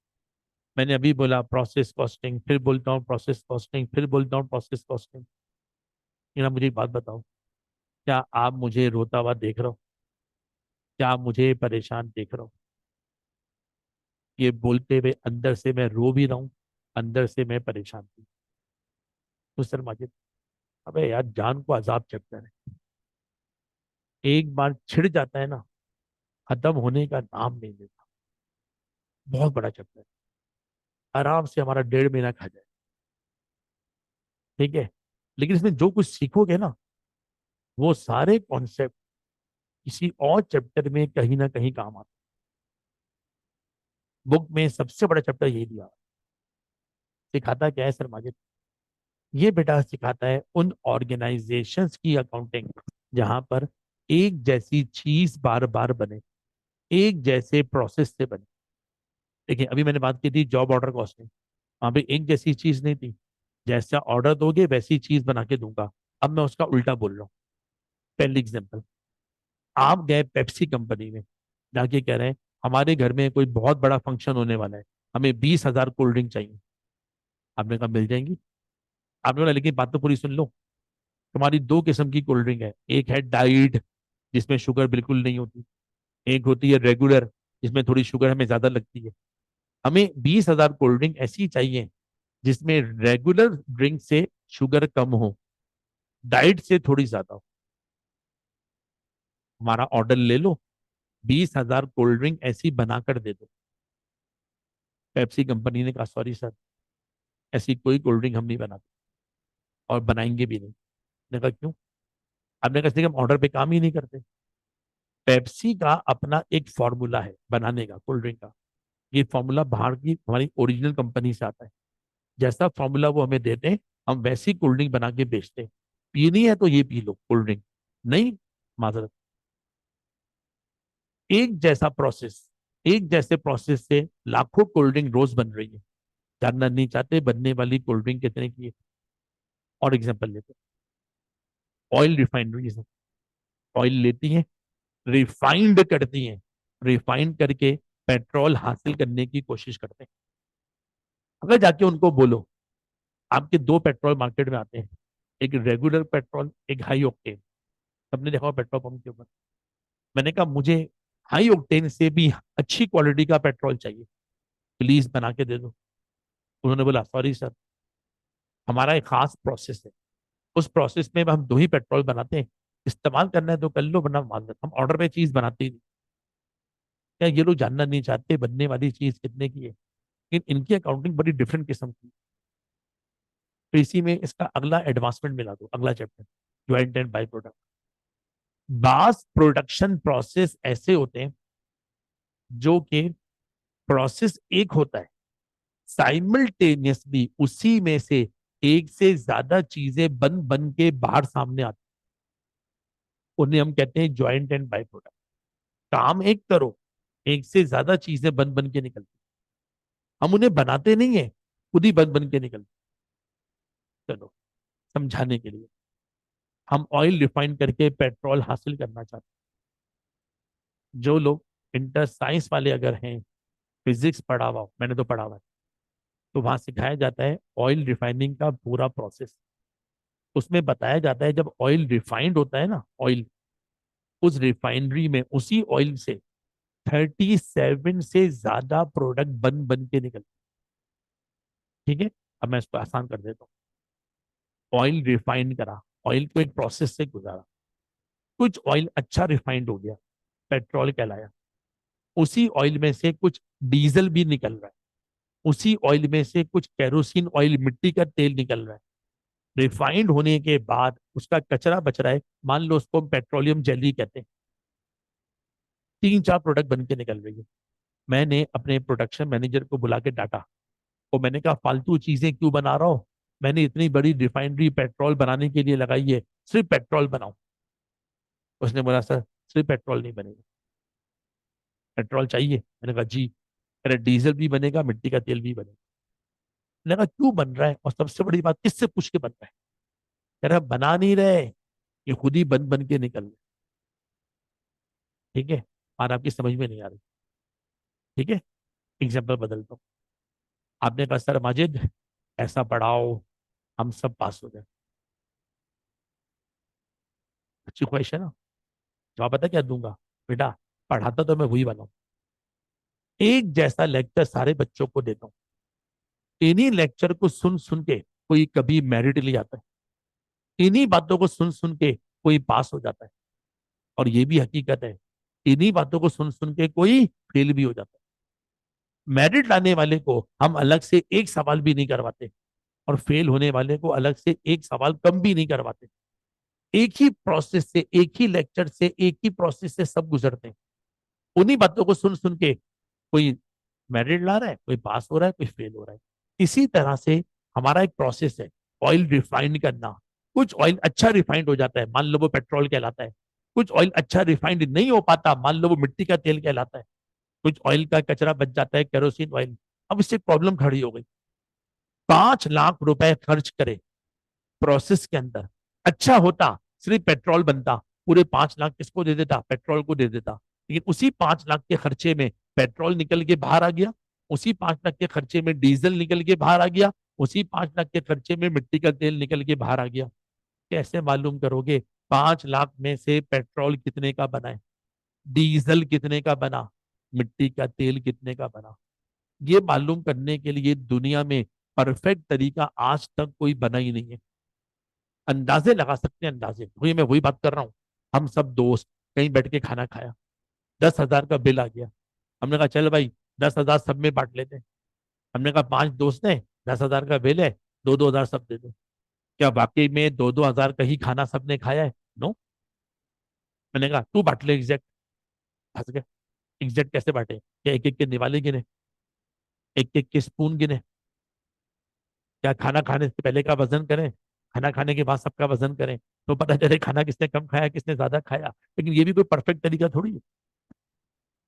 मैंने अभी बोला प्रोसेस कॉस्टिंग, फिर बोलता हूँ प्रोसेस कॉस्टिंग, फिर बोलता हूँ प्रोसेस कॉस्टिंग। ना मुझे एक बात बताओ, क्या आप मुझे रोता हुआ देख रहे हो? क्या आप मुझे परेशान देख रहे हो? ये बोलते हुए अंदर से मैं रो भी रहा हूँ, अंदर से मैं परेशान भी। तो सर माजिद, अबे यार जान को अजाब चैप्टर है। एक बार छिड़ जाता है ना, खत्म होने का नाम नहीं लेता। बहुत बड़ा चैप्टर है, आराम से हमारा 1.5 महीना खा जाए। ठीक है, लेकिन इसमें जो कुछ सीखोगे ना, वो सारे कॉन्सेप्ट किसी और चैप्टर में कहीं ना कहीं काम आते। बुक में सबसे बड़ा चैप्टर यही दिया। सिखाता क्या है सर माजिद? ये बेटा सिखाता है उन ऑर्गेनाइजेशंस की अकाउंटिंग जहां पर एक जैसी चीज बार बार बने, एक जैसे प्रोसेस से बने। देखिए अभी मैंने बात की थी जॉब ऑर्डर कॉस्टिंग, वहां पे एक जैसी चीज नहीं थी। जैसा ऑर्डर दोगे वैसी चीज बना के दूंगा। अब मैं उसका उल्टा बोल रहा हूँ। पहली एग्जाम्पल, आप गए पेप्सी कंपनी में, जाके कह रहे हैं हमारे घर में कोई बहुत बड़ा फंक्शन होने वाला है, हमें 20,000 कोल्ड ड्रिंक चाहिए। आपने कहा मिल जाएंगी। आपने बोला लेकिन बात तो पूरी सुन लो, तुम्हारी दो किस्म की कोल्ड ड्रिंक है, एक है डाइड जिसमें शुगर बिल्कुल नहीं होती, एक होती है रेगुलर जिसमें थोड़ी शुगर हमें ज्यादा लगती है। हमें 20,000 कोल्ड ड्रिंक ऐसी चाहिए जिसमें रेगुलर ड्रिंक से शुगर कम हो, डाइट से थोड़ी ज्यादा हो। हमारा ऑर्डर ले लो, 20,000 कोल्ड ड्रिंक ऐसी बनाकर दे दो। पेप्सी कंपनी ने कहा सॉरी सर, ऐसी कोई कोल्ड ड्रिंक हम नहीं बनाते और बनाएंगे भी नहीं। ने कहा क्यों? आपने कहा इसलिए कि हम ऑर्डर पे काम ही नहीं करते। पेप्सी का अपना एक फॉर्मूला है बनाने का कोल्ड ड्रिंक का। ये फॉर्मूला बाहर की हमारी ओरिजिनल कंपनी से आता है। जैसा फॉर्मूला वो हमें देते हैं, हम वैसी कोल्ड ड्रिंक बना के बेचते हैं। पीनी है तो ये पी लो कोल्ड ड्रिंक, नहीं माजरत। एक जैसा प्रोसेस, एक जैसे प्रोसेस से लाखों कोल्ड ड्रिंक रोज बन रही है। जानना नहीं चाहते बनने वाली कोल्ड ड्रिंक कितने की है? और एग्जांपल लेते हैं ऑयल रिफाइनरीज। ऑयल लेती हैं, रिफाइंड करती हैं, रिफाइंड करके पेट्रोल हासिल करने की कोशिश करते हैं। अगर जाके उनको बोलो आपके दो पेट्रोल मार्केट में आते हैं, एक रेगुलर पेट्रोल, एक हाई ऑक्टेन। सबने देखा पेट्रोल पंप के ऊपर। मैंने कहा मुझे हाई ऑक्टेन से भी अच्छी क्वालिटी का पेट्रोल चाहिए, प्लीज बना के दे दो। उन्होंने बोला सॉरी सर, हमारा एक खास प्रोसेस है, उस प्रोसेस में हम दो ही पेट्रोल बनाते हैं, इस्तेमाल करना है तो कर लो वरना मान लो, हम ऑर्डर पे चीज बनाते ही नहीं। क्या ये लोग जानना नहीं चाहते बनने वाली चीज कितने की है? लेकिन इनकी अकाउंटिंग बड़ी डिफरेंट किस्म की। तो इसी में इसका अगला एडवांसमेंट मिला दो, अगला chapter joint and by product. बास प्रोडक्शन प्रोसेस ऐसे होते हैं जो कि प्रोसेस एक होता है, साइमल्टेनियसली उसी में से एक से ज्यादा चीजें बन बन के बाहर सामने आती, उन्हें हम कहते हैं ज्वाइंट एंड बाई प्रोडक्ट। काम एक करो, एक से ज्यादा चीजें बन बन के निकलती, हम उन्हें बनाते नहीं है, खुद ही बन बन के निकलती। चलो समझाने के लिए, हम ऑयल रिफाइन करके पेट्रोल हासिल करना चाहते हैं। जो लोग इंटर साइंस वाले अगर हैं, फिजिक्स पढ़ा हुआ हो, मैंने तो पढ़ा हुआ है, तो वहां सिखाया जाता है ऑयल रिफाइनिंग का पूरा प्रोसेस। उसमें बताया जाता है जब ऑयल रिफाइंड होता है ना, ऑयल उस रिफाइनरी में उसी ऑयल से 37 से ज्यादा प्रोडक्ट बन बन के निकलते। ठीक है, अब मैं इसको आसान कर देता हूँ। ऑयल रिफाइंड करा, ऑयल को एक प्रोसेस से गुजारा, कुछ ऑयल अच्छा रिफाइंड हो गया, पेट्रोल कहलाया। उसी ऑयल में से कुछ डीजल भी निकल रहा है, उसी ऑयल में से कुछ केरोसिन ऑयल, मिट्टी का तेल निकल रहा है। रिफाइंड होने के बाद उसका कचरा बच रहा है, मान लो उसको पेट्रोलियम जेली कहते हैं। 3-4 प्रोडक्ट बन के निकल रही है। मैंने अपने प्रोडक्शन मैनेजर को बुला के डांटा, और मैंने कहा फालतू चीजें क्यों बना रहा हो? मैंने इतनी बड़ी रिफाइनरी पेट्रोल बनाने के लिए लगाई है, सिर्फ पेट्रोल बनाओ। उसने बोला सर सिर्फ पेट्रोल नहीं बनेगा, पेट्रोल चाहिए। मैंने कहा जी। अरे डीजल भी बनेगा, मिट्टी का तेल भी बनेगा। मैंने कहा क्यों बन रहा है, और सबसे बड़ी बात किससे पूछ के बन रहा है? कह रहा बना नहीं रहे, ये खुद ही बन बन के निकल रहे। ठीक है, और आपकी समझ में नहीं आ रही। ठीक है, एग्जाम्पल बदलता हूँ। आपने कहा सर माजिद ऐसा पढ़ाओ हम सब पास हो जाए। अच्छी ख्वाहिश है ना? जवाब पता क्या दूंगा? बेटा पढ़ाता तो मैं वही वाला हूँ, एक जैसा लेक्चर सारे बच्चों को देता हूँ। इन्हीं लेक्चर को सुन सुन के कोई कभी मेरिट ले आता है, इन्हीं बातों को सुन सुन के कोई पास हो जाता है। और ये भी हकीकत है, इन्हीं बातों को सुन सुन के कोई फेल भी हो जाता है। मेरिट लाने वाले को हम अलग से एक सवाल भी नहीं करवाते, और फेल होने वाले को अलग से एक सवाल कम भी नहीं करवाते। एक ही प्रोसेस से, एक ही लेक्चर से, एक ही प्रोसेस से सब गुजरते हैं। उन्हीं बातों को सुन सुन के कोई मेरिट ला रहा है, कोई पास हो रहा है, कोई फेल हो रहा है। इसी तरह से हमारा एक प्रोसेस है, ऑयल रिफाइंड करना। कुछ ऑयल अच्छा रिफाइंड हो जाता है, मान लो वो पेट्रोल कहलाता है। कुछ ऑयल अच्छा रिफाइंड नहीं हो पाता, मान लो वो मिट्टी का तेल कहलाता है। कुछ ऑयल का कचरा बच जाता है, केरोसिन ऑयल। अब इससे प्रॉब्लम खड़ी हो गई। 5 लाख रुपए खर्च करे प्रोसेस के अंदर, अच्छा होता सिर्फ पेट्रोल बनता, पूरे 5 लाख किसको दे देता? पेट्रोल को दे देता। लेकिन उसी 5 लाख के खर्चे में पेट्रोल निकल के बाहर आ गया, उसी 5 लाख के खर्चे में डीजल निकल के बाहर आ गया, उसी 5 लाख के खर्चे में मिट्टी का तेल निकल के बाहर आ गया। कैसे मालूम करोगे 5 लाख में से पेट्रोल कितने का बना है, डीजल कितने का बना, मिट्टी का तेल कितने का बना? ये मालूम करने के लिए दुनिया में परफेक्ट तरीका आज तक कोई बना ही नहीं है। अंदाजे लगा सकते हैं, अंदाजे वही, मैं वही बात कर रहा हूँ। हम सब दोस्त कहीं बैठ के खाना खाया, 10,000 का बिल आ गया। हमने कहा चल भाई 10,000 सब में बांट लेते हैं। हमने कहा 5 दोस्त हैं, 10,000 का बिल है, 2-2 हजार सब दे दो। क्या वाकई में 2-2 हजार का ही खाना सबने खाया है? नो। मैंने कहा तू बांट ले एग्जैक्ट। हंस गए। एग्जैक्ट कैसे बांटे? क्या एक एक के निवाले गिने, एक एक के स्पून गिने? क्या खाना खाने से पहले का वजन करें, खाना खाने के बाद सबका वजन करें, तो पता चले खाना किसने कम खाया किसने ज्यादा खाया? लेकिन ये भी कोई परफेक्ट तरीका थोड़ी है।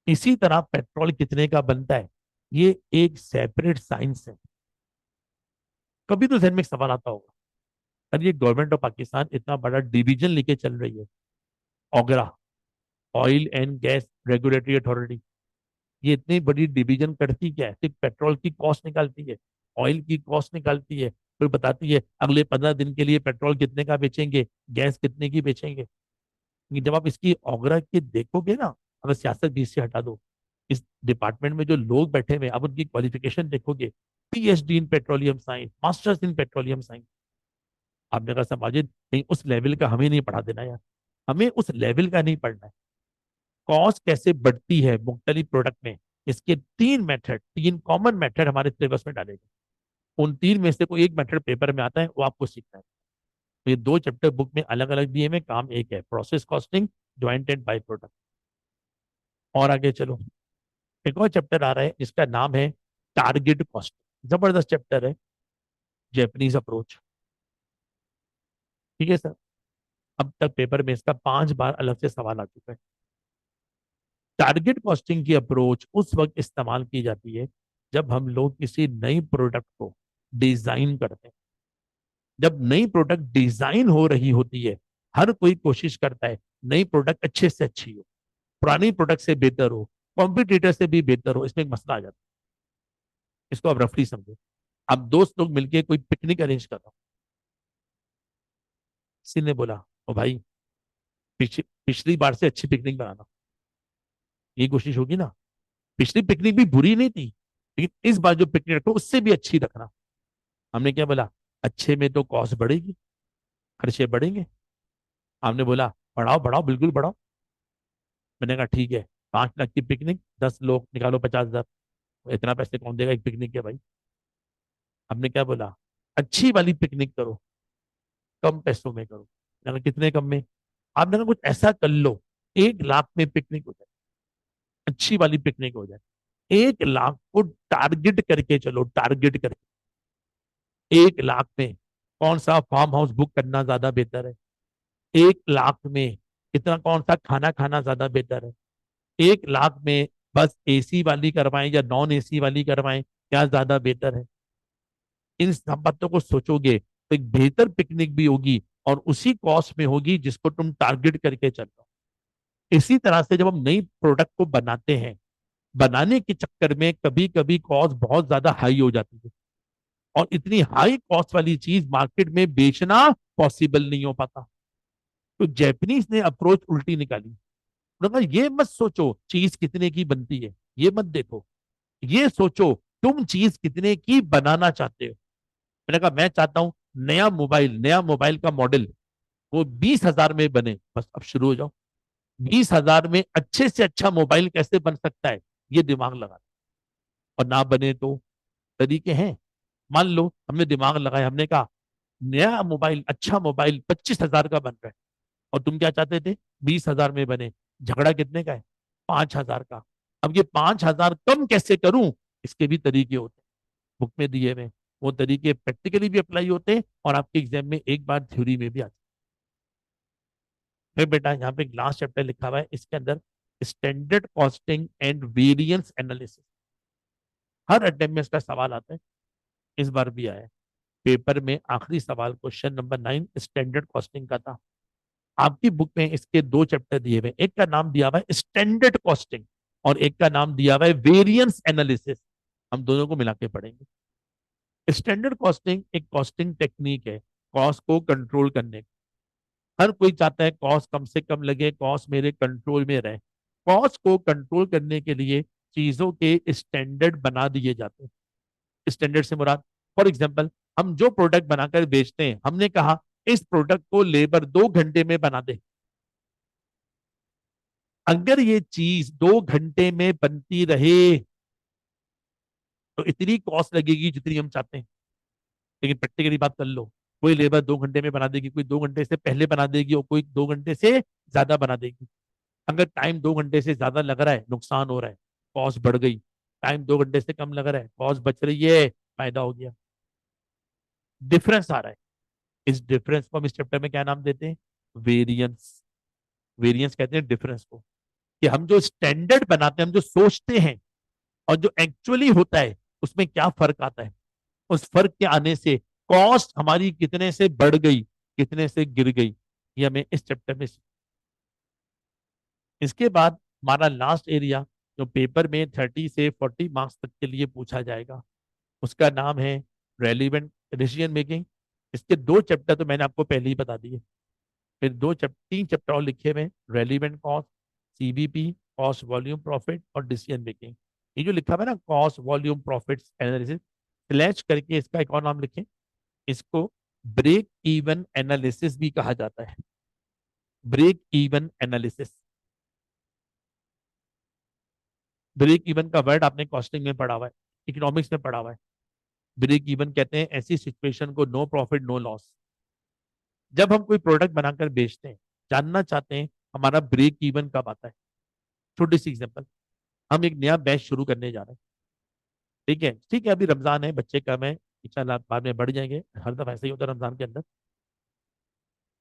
इसी तरह पेट्रोल कितने का बनता है, ये एक सेपरेट साइंस है। कभी तो जहन में एक सवाल आता होगा, अरे ये गवर्नमेंट ऑफ पाकिस्तान इतना बड़ा डिवीजन लेके चल रही है, OGRA, oil and gas regulatory authority, ये इतनी बड़ी डिवीजन करती क्या है? सिर्फ पेट्रोल की कॉस्ट निकालती है, ऑयल की कॉस्ट निकालती है, फिर बताती है अगले 15 दिन के लिए पेट्रोल कितने का बेचेंगे, गैस कितने की बेचेंगे। लेकिन जब आप इसकी ऑगरा के देखोगे ना, अगर सियासत बीच से हटा दो, इस डिपार्टमेंट में जो लोग बैठे हुए अब उनकी क्वालिफिकेशन देखोगे, PhD in petroleum science, masters in petroleum science. आपने कहा समाजिद कहीं उस लेवल का हमें नहीं पढ़ा देना यार, हमें उस लेवल का नहीं पढ़ना है। कॉस्ट कैसे बढ़ती है मुख्तलिफ प्रोडक्ट में, इसके 3 मेथड, 3 कॉमन मेथड हमारे सिलेबस में डाले गए। उन 3 में से कोई एक मेथड पेपर में आता है, वो आपको सीखना है। तो ये 2 चैप्टर बुक में अलग अलग दिए में काम एक है, process costing, joint and by product. और आगे चलो, एक और चैप्टर आ रहा है जिसका नाम है टारगेट कॉस्ट। जबरदस्त चैप्टर है, जैपनीज अप्रोच। ठीक है सर, अब तक पेपर में इसका 5 बार अलग से सवाल आ चुका है। टारगेट कॉस्टिंग की अप्रोच उस वक्त इस्तेमाल की जाती है जब हम लोग किसी नई प्रोडक्ट को डिजाइन करते हैं। जब नई प्रोडक्ट डिजाइन हो रही होती है, हर कोई कोशिश करता है नई प्रोडक्ट अच्छे से अच्छी हो, पुरानी प्रोडक्ट से बेहतर हो, कॉम्पिटिटर से भी बेहतर हो। इसमें एक मसला आ जाता है, इसको आप रफली समझो। अब दोस्त लोग मिलके कोई पिकनिक अरेंज कर रहा हो, किसी ने बोला ओ भाई पिछली बार से अच्छी पिकनिक बनाना। ये कोशिश होगी ना, पिछली पिकनिक भी बुरी नहीं थी, लेकिन इस बार जो पिकनिक रखो उससे भी अच्छी रखना। हमने क्या बोला? अच्छे में तो कॉस्ट बढ़ेगी, खर्चे बढ़ेंगे। हमने बोला बढ़ाओ बढ़ाओ बिल्कुल बढ़ाओ। मैंने कहा ठीक है, 5 लाख की पिकनिक, 10 लोग निकालो 50,000। इतना पैसे कौन देगा एक पिकनिक के भाई? हमने क्या बोला? अच्छी वाली पिकनिक करो, कम पैसों में करो। मैंने कहा कितने कम में? आपने कहा कुछ ऐसा कर लो 1 लाख में पिकनिक हो जाए, अच्छी वाली पिकनिक हो जाए। 1 लाख को टारगेट करके चलो, टारगेट करके। 1 लाख में कौन सा फार्म हाउस बुक करना ज्यादा बेहतर है? 1 लाख में कितना, कौन सा खाना खाना ज्यादा बेटर है, 1 लाख में बस एसी वाली करवाएं या नॉन एसी वाली करवाएं, क्या ज्यादा बेटर है। इन सब बातों को सोचोगे तो एक बेहतर पिकनिक भी होगी और उसी कॉस्ट में होगी जिसको तुम टारगेट करके चल रहे हो। इसी तरह से जब हम नई प्रोडक्ट को बनाते हैं, बनाने के चक्कर में कभी कभी कॉस्ट बहुत ज्यादा हाई हो जाती है, और इतनी हाई कॉस्ट वाली चीज मार्केट में बेचना पॉसिबल नहीं हो पाता। तो जैपनीज ने अप्रोच उल्टी निकाली। उन्होंने कहा, ये मत सोचो चीज कितने की बनती है, ये मत देखो, ये सोचो तुम चीज कितने की बनाना चाहते हो। मैंने कहा, मैं चाहता हूं नया मोबाइल का मॉडल वो 20,000 में बने, बस अब शुरू हो जाओ। 20,000 में अच्छे से अच्छा मोबाइल कैसे बन सकता है, ये दिमाग लगा। और ना बने तो तरीके हैं। मान लो हमने दिमाग लगाया, हमने कहा नया मोबाइल, अच्छा मोबाइल 25,000 का बन रहा है, और तुम क्या चाहते थे 20,000 में बने। झगड़ा कितने का है, 5,000 का। अब ये 5,000 कम कैसे करूं, इसके भी तरीके होते हैं बुक में दिए हुए। वो तरीके प्रैक्टिकली भी अप्लाई होते हैं और आपके एग्जाम में एक बार थ्योरी में भी आते हैं। फिर बेटा यहाँ पे लास्ट चैप्टर लिखा हुआ है, इसके अंदर standard costing and variance analysis. Her attempt में इसका सवाल आता है, इस बार भी आया है। पेपर में आखिरी सवाल क्वेश्चन नंबर 9 स्टैंडर्ड कॉस्टिंग का था। आपकी बुक में इसके 2 चैप्टर दिए हुए, एक का नाम दिया हुआ है स्टैंडर्ड कॉस्टिंग और एक का नाम दिया हुआ है वेरिएंस एनालिसिस। हम दोनों को मिला के पढ़ेंगे। स्टैंडर्ड कॉस्टिंग एक कॉस्टिंग टेक्निक है कॉस्ट को कंट्रोल करने की। हर कोई चाहता है कॉस्ट कम से कम लगे, कॉस्ट मेरे कंट्रोल में रहे। कॉस्ट को कंट्रोल करने के लिए चीजों के स्टैंडर्ड बना दिए जाते हैं। स्टैंडर्ड से मुराद, फॉर एग्जाम्पल, हम जो प्रोडक्ट बनाकर बेचते हैं, हमने कहा इस प्रोडक्ट को लेबर 2 घंटे में बना दे। अगर ये चीज 2 घंटे में बनती रहे तो इतनी कॉस्ट लगेगी जितनी हम चाहते हैं। लेकिन प्रैक्टिकली बात कर लो, कोई लेबर 2 घंटे में बना देगी, कोई 2 घंटे से पहले बना देगी और कोई 2 घंटे से ज्यादा बना देगी। अगर टाइम 2 घंटे से ज्यादा लग रहा है, नुकसान हो रहा है, कॉस्ट बढ़ गई। टाइम 2 घंटे से कम लग रहा है, कॉस्ट बच रही है, फायदा हो गया। डिफरेंस आ रहा है। इस डिफरेंस को हम इस चैप्टर में क्या नाम देते हैं, वेरियंस। वेरियंस कहते हैं डिफरेंस को, कि हम जो स्टैंडर्ड बनाते हैं, हम जो सोचते हैं और जो एक्चुअली होता है, उसमें क्या फर्क आता है। उस फर्क के आने से कॉस्ट हमारी कितने से बढ़ गई, कितने से गिर गई, ये हमें इस चैप्टर में इसके बाद हमारा लास्ट एरिया जो पेपर में 30 से 40 मार्क्स तक के लिए पूछा जाएगा, उसका नाम है रेलिवेंट डिसीजन मेकिंग। इसके 2 चैप्टर तो मैंने आपको पहले ही बता दिए। फिर 3 चैप्टर और लिखे हुए, relevant cost, CBP, cost volume profit और डिसीजन मेकिंग। ये जो लिखा हुआ है ना, cost volume profit analysis, slash करके इसका एक और नाम लिखें, इसको ब्रेक इवन एनालिसिस भी कहा जाता है। Break even analysis. Break even का वर्ड आपने कॉस्टिंग में पढ़ा हुआ है, इकोनॉमिक्स में पढ़ा हुआ है। ब्रेक इवन कहते हैं ऐसी सिचुएशन को, नो प्रॉफिट नो लॉस। जब हम कोई प्रोडक्ट बनाकर बेचते हैं, जानना चाहते हैं हमारा ब्रेक इवन कब आता है। छोटी सी एग्जांपल, हम एक नया बैच शुरू करने जा रहे हैं। ठीक है, ठीक है, अभी रमजान है, बच्चे कम है, इंशाल्लाह बाद में बढ़ जाएंगे, हर दफा ऐसे ही होता है रमजान के अंदर।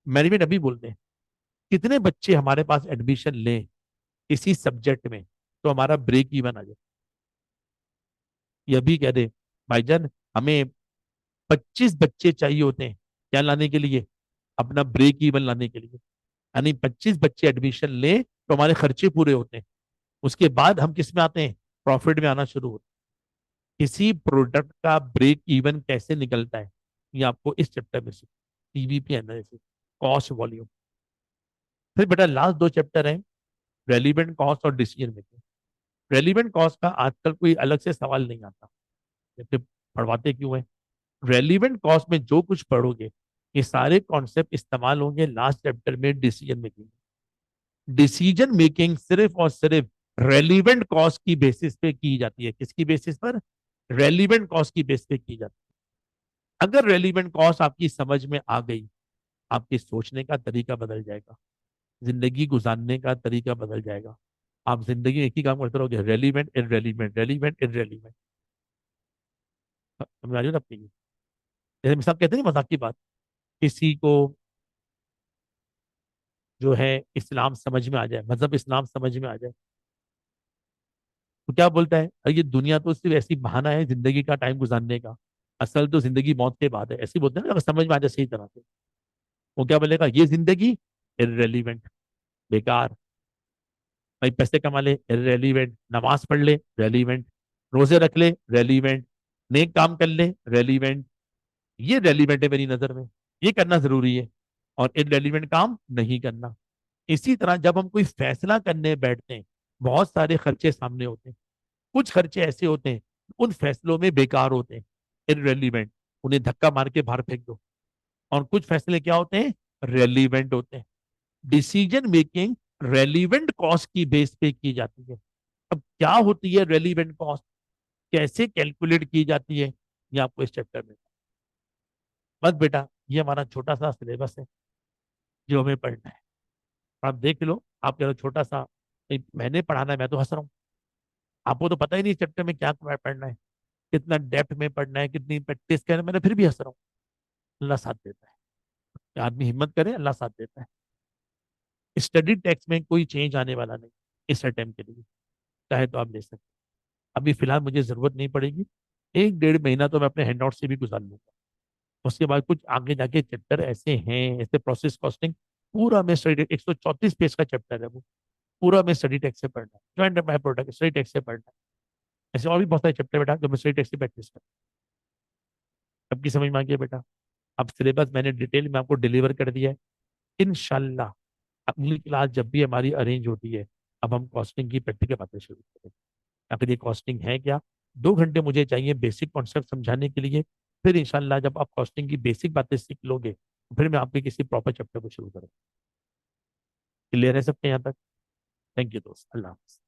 मैनेजमेंट अभी बोलते हैं कितने बच्चे हमारे पास एडमिशन लें इसी सब्जेक्ट में तो हमारा ब्रेक इवन आ जाए। ये भी कह दे भाईजान हमें 25 बच्चे चाहिए होते हैं, क्या लाने के लिए, अपना ब्रेक इवन लाने के लिए। यानी 25 बच्चे एडमिशन ले तो हमारे खर्चे पूरे होते हैं। उसके बाद हम किस में आते हैं, प्रॉफिट में आना शुरू होता है। किसी प्रोडक्ट का ब्रेक इवन कैसे निकलता है, ये आपको इस चैप्टर में सीबीपी एनालिसिस, कॉस्ट वॉल्यूम। फिर बेटा लास्ट 2 चैप्टर हैं, रेलिवेंट कॉस्ट और डिसीजन मेकिंग। रेलिवेंट कॉस्ट का आजकल कोई अलग से सवाल नहीं आता, जैसे पढ़वाते क्यों है। रेलिवेंट कॉस्ट में जो कुछ पढ़ोगे ये सारे कॉन्सेप्ट इस्तेमाल होंगे लास्ट चैप्टर में डिसीजन मेकिंग। डिसीजन मेकिंग सिर्फ और सिर्फ रेलिवेंट कॉस्ट की बेसिस पे की जाती है। किसकी बेसिस पर, रेलिवेंट कॉस्ट की बेसिस पे की जाती है। अगर रेलिवेंट कॉस्ट आपकी समझ में आ गई, आपके सोचने का तरीका बदल जाएगा, जिंदगी गुजारने का तरीका बदल जाएगा। आप जिंदगी में एक ही काम करते रहोगे, रेलिवेंट इनरेलीवेंट, रेलिवेंट इनरेलीवेंट। समझ आ रही हो ना आपकी। जैसे मिसाल कहते हैं ना, मजाक की बात, किसी को जो है इस्लाम समझ में आ जाए, मजहब इस्लाम समझ में आ जाए, तो क्या बोलता है, अरे ये दुनिया तो सिर्फ ऐसी बहाना है जिंदगी का टाइम गुजारने का, असल तो जिंदगी मौत के बाद है, ऐसे बोलते हैं ना, अगर समझ में आ जाए सही तरह से। वो क्या बोलेगा, ये जिंदगी इररेलीवेंट, बेकार। भाई पैसे कमा ले रेलिवेंट, नमाज पढ़ ले रेलिवेंट, रोजे रख ले रेलिवेंट, नेक काम कर ले रेलिवेंट, ये रेलिवेंट है मेरी नजर में, ये करना जरूरी है, और इरेलीवेंट काम नहीं करना। इसी तरह जब हम कोई फैसला करने बैठते हैं, बहुत सारे खर्चे सामने होते हैं, कुछ खर्चे ऐसे होते हैं उन फैसलों में बेकार होते हैं, इरेलीवेंट, उन्हें धक्का मार के बाहर फेंक दो। और कुछ फैसले क्या होते हैं, रेलिवेंट होते हैं। डिसीजन मेकिंग रेलिवेंट कॉस्ट की बेस पे की जाती है। अब क्या होती है रेलिवेंट कॉस्ट, कैसे कैलकुलेट की जाती है, ये आपको इस चैप्टर में। बस बेटा, ये हमारा छोटा सा सिलेबस है जो हमें पढ़ना है। आप देख लो, आप कह रहे हो छोटा सा, नहीं, मैंने पढ़ाना है, मैं तो हंस रहा हूँ। आपको तो पता ही नहीं चैप्टर में क्या पढ़ना है, कितना डेप्थ में पढ़ना है, कितनी प्रैक्टिस करना है, मैंने फिर भी हंस रहा हूँ। अल्लाह साथ देता है, आदमी हिम्मत करे, अल्लाह साथ देता है। स्टडी टेक्स्ट में कोई चेंज आने वाला नहीं इस अटेम्प्ट के लिए, चाहे तो आप ले सकते हैं। अभी फिलहाल मुझे जरूरत नहीं पड़ेगी, 1 डेढ़ महीना तो मैं अपने हैंड आउट से भी गुजार लूंगा। उसके बाद कुछ आगे जाके चैप्टर ऐसे हैं, ऐसे प्रोसेस कॉस्टिंग, पूरा मैं स्टडी, 134 पेज का चैप्टर है वो, पूरा मैं स्टडी टेक्स्ट से पढ़ना है, joint by product study text से पढ़ना है। ऐसे और भी बहुत सारे चैप्टर बेटा जो मैं स्टडी टेक्स्ट से प्रैक्टिस कर, सबकी समझ में आ गया बेटा। अब सिलेबस मैंने डिटेल में आपको डिलीवर कर दिया है। इनशाला अगली क्लास जब भी हमारी अरेंज होती है, अब हम कॉस्टिंग की प्रैक्टिकल बातें शुरू करेंगे। आखिर ये कॉस्टिंग है क्या, 2 घंटे मुझे चाहिए बेसिक कॉन्सेप्ट समझाने के लिए। फिर इंशाल्लाह जब आप कॉस्टिंग की बेसिक बातें सीख लोगे, फिर मैं आपके किसी प्रॉपर चैप्टर को शुरू करूँगा। क्लियर है सबके यहाँ तक? थैंक यू दोस्त, अल्लाह हाफ़िज़।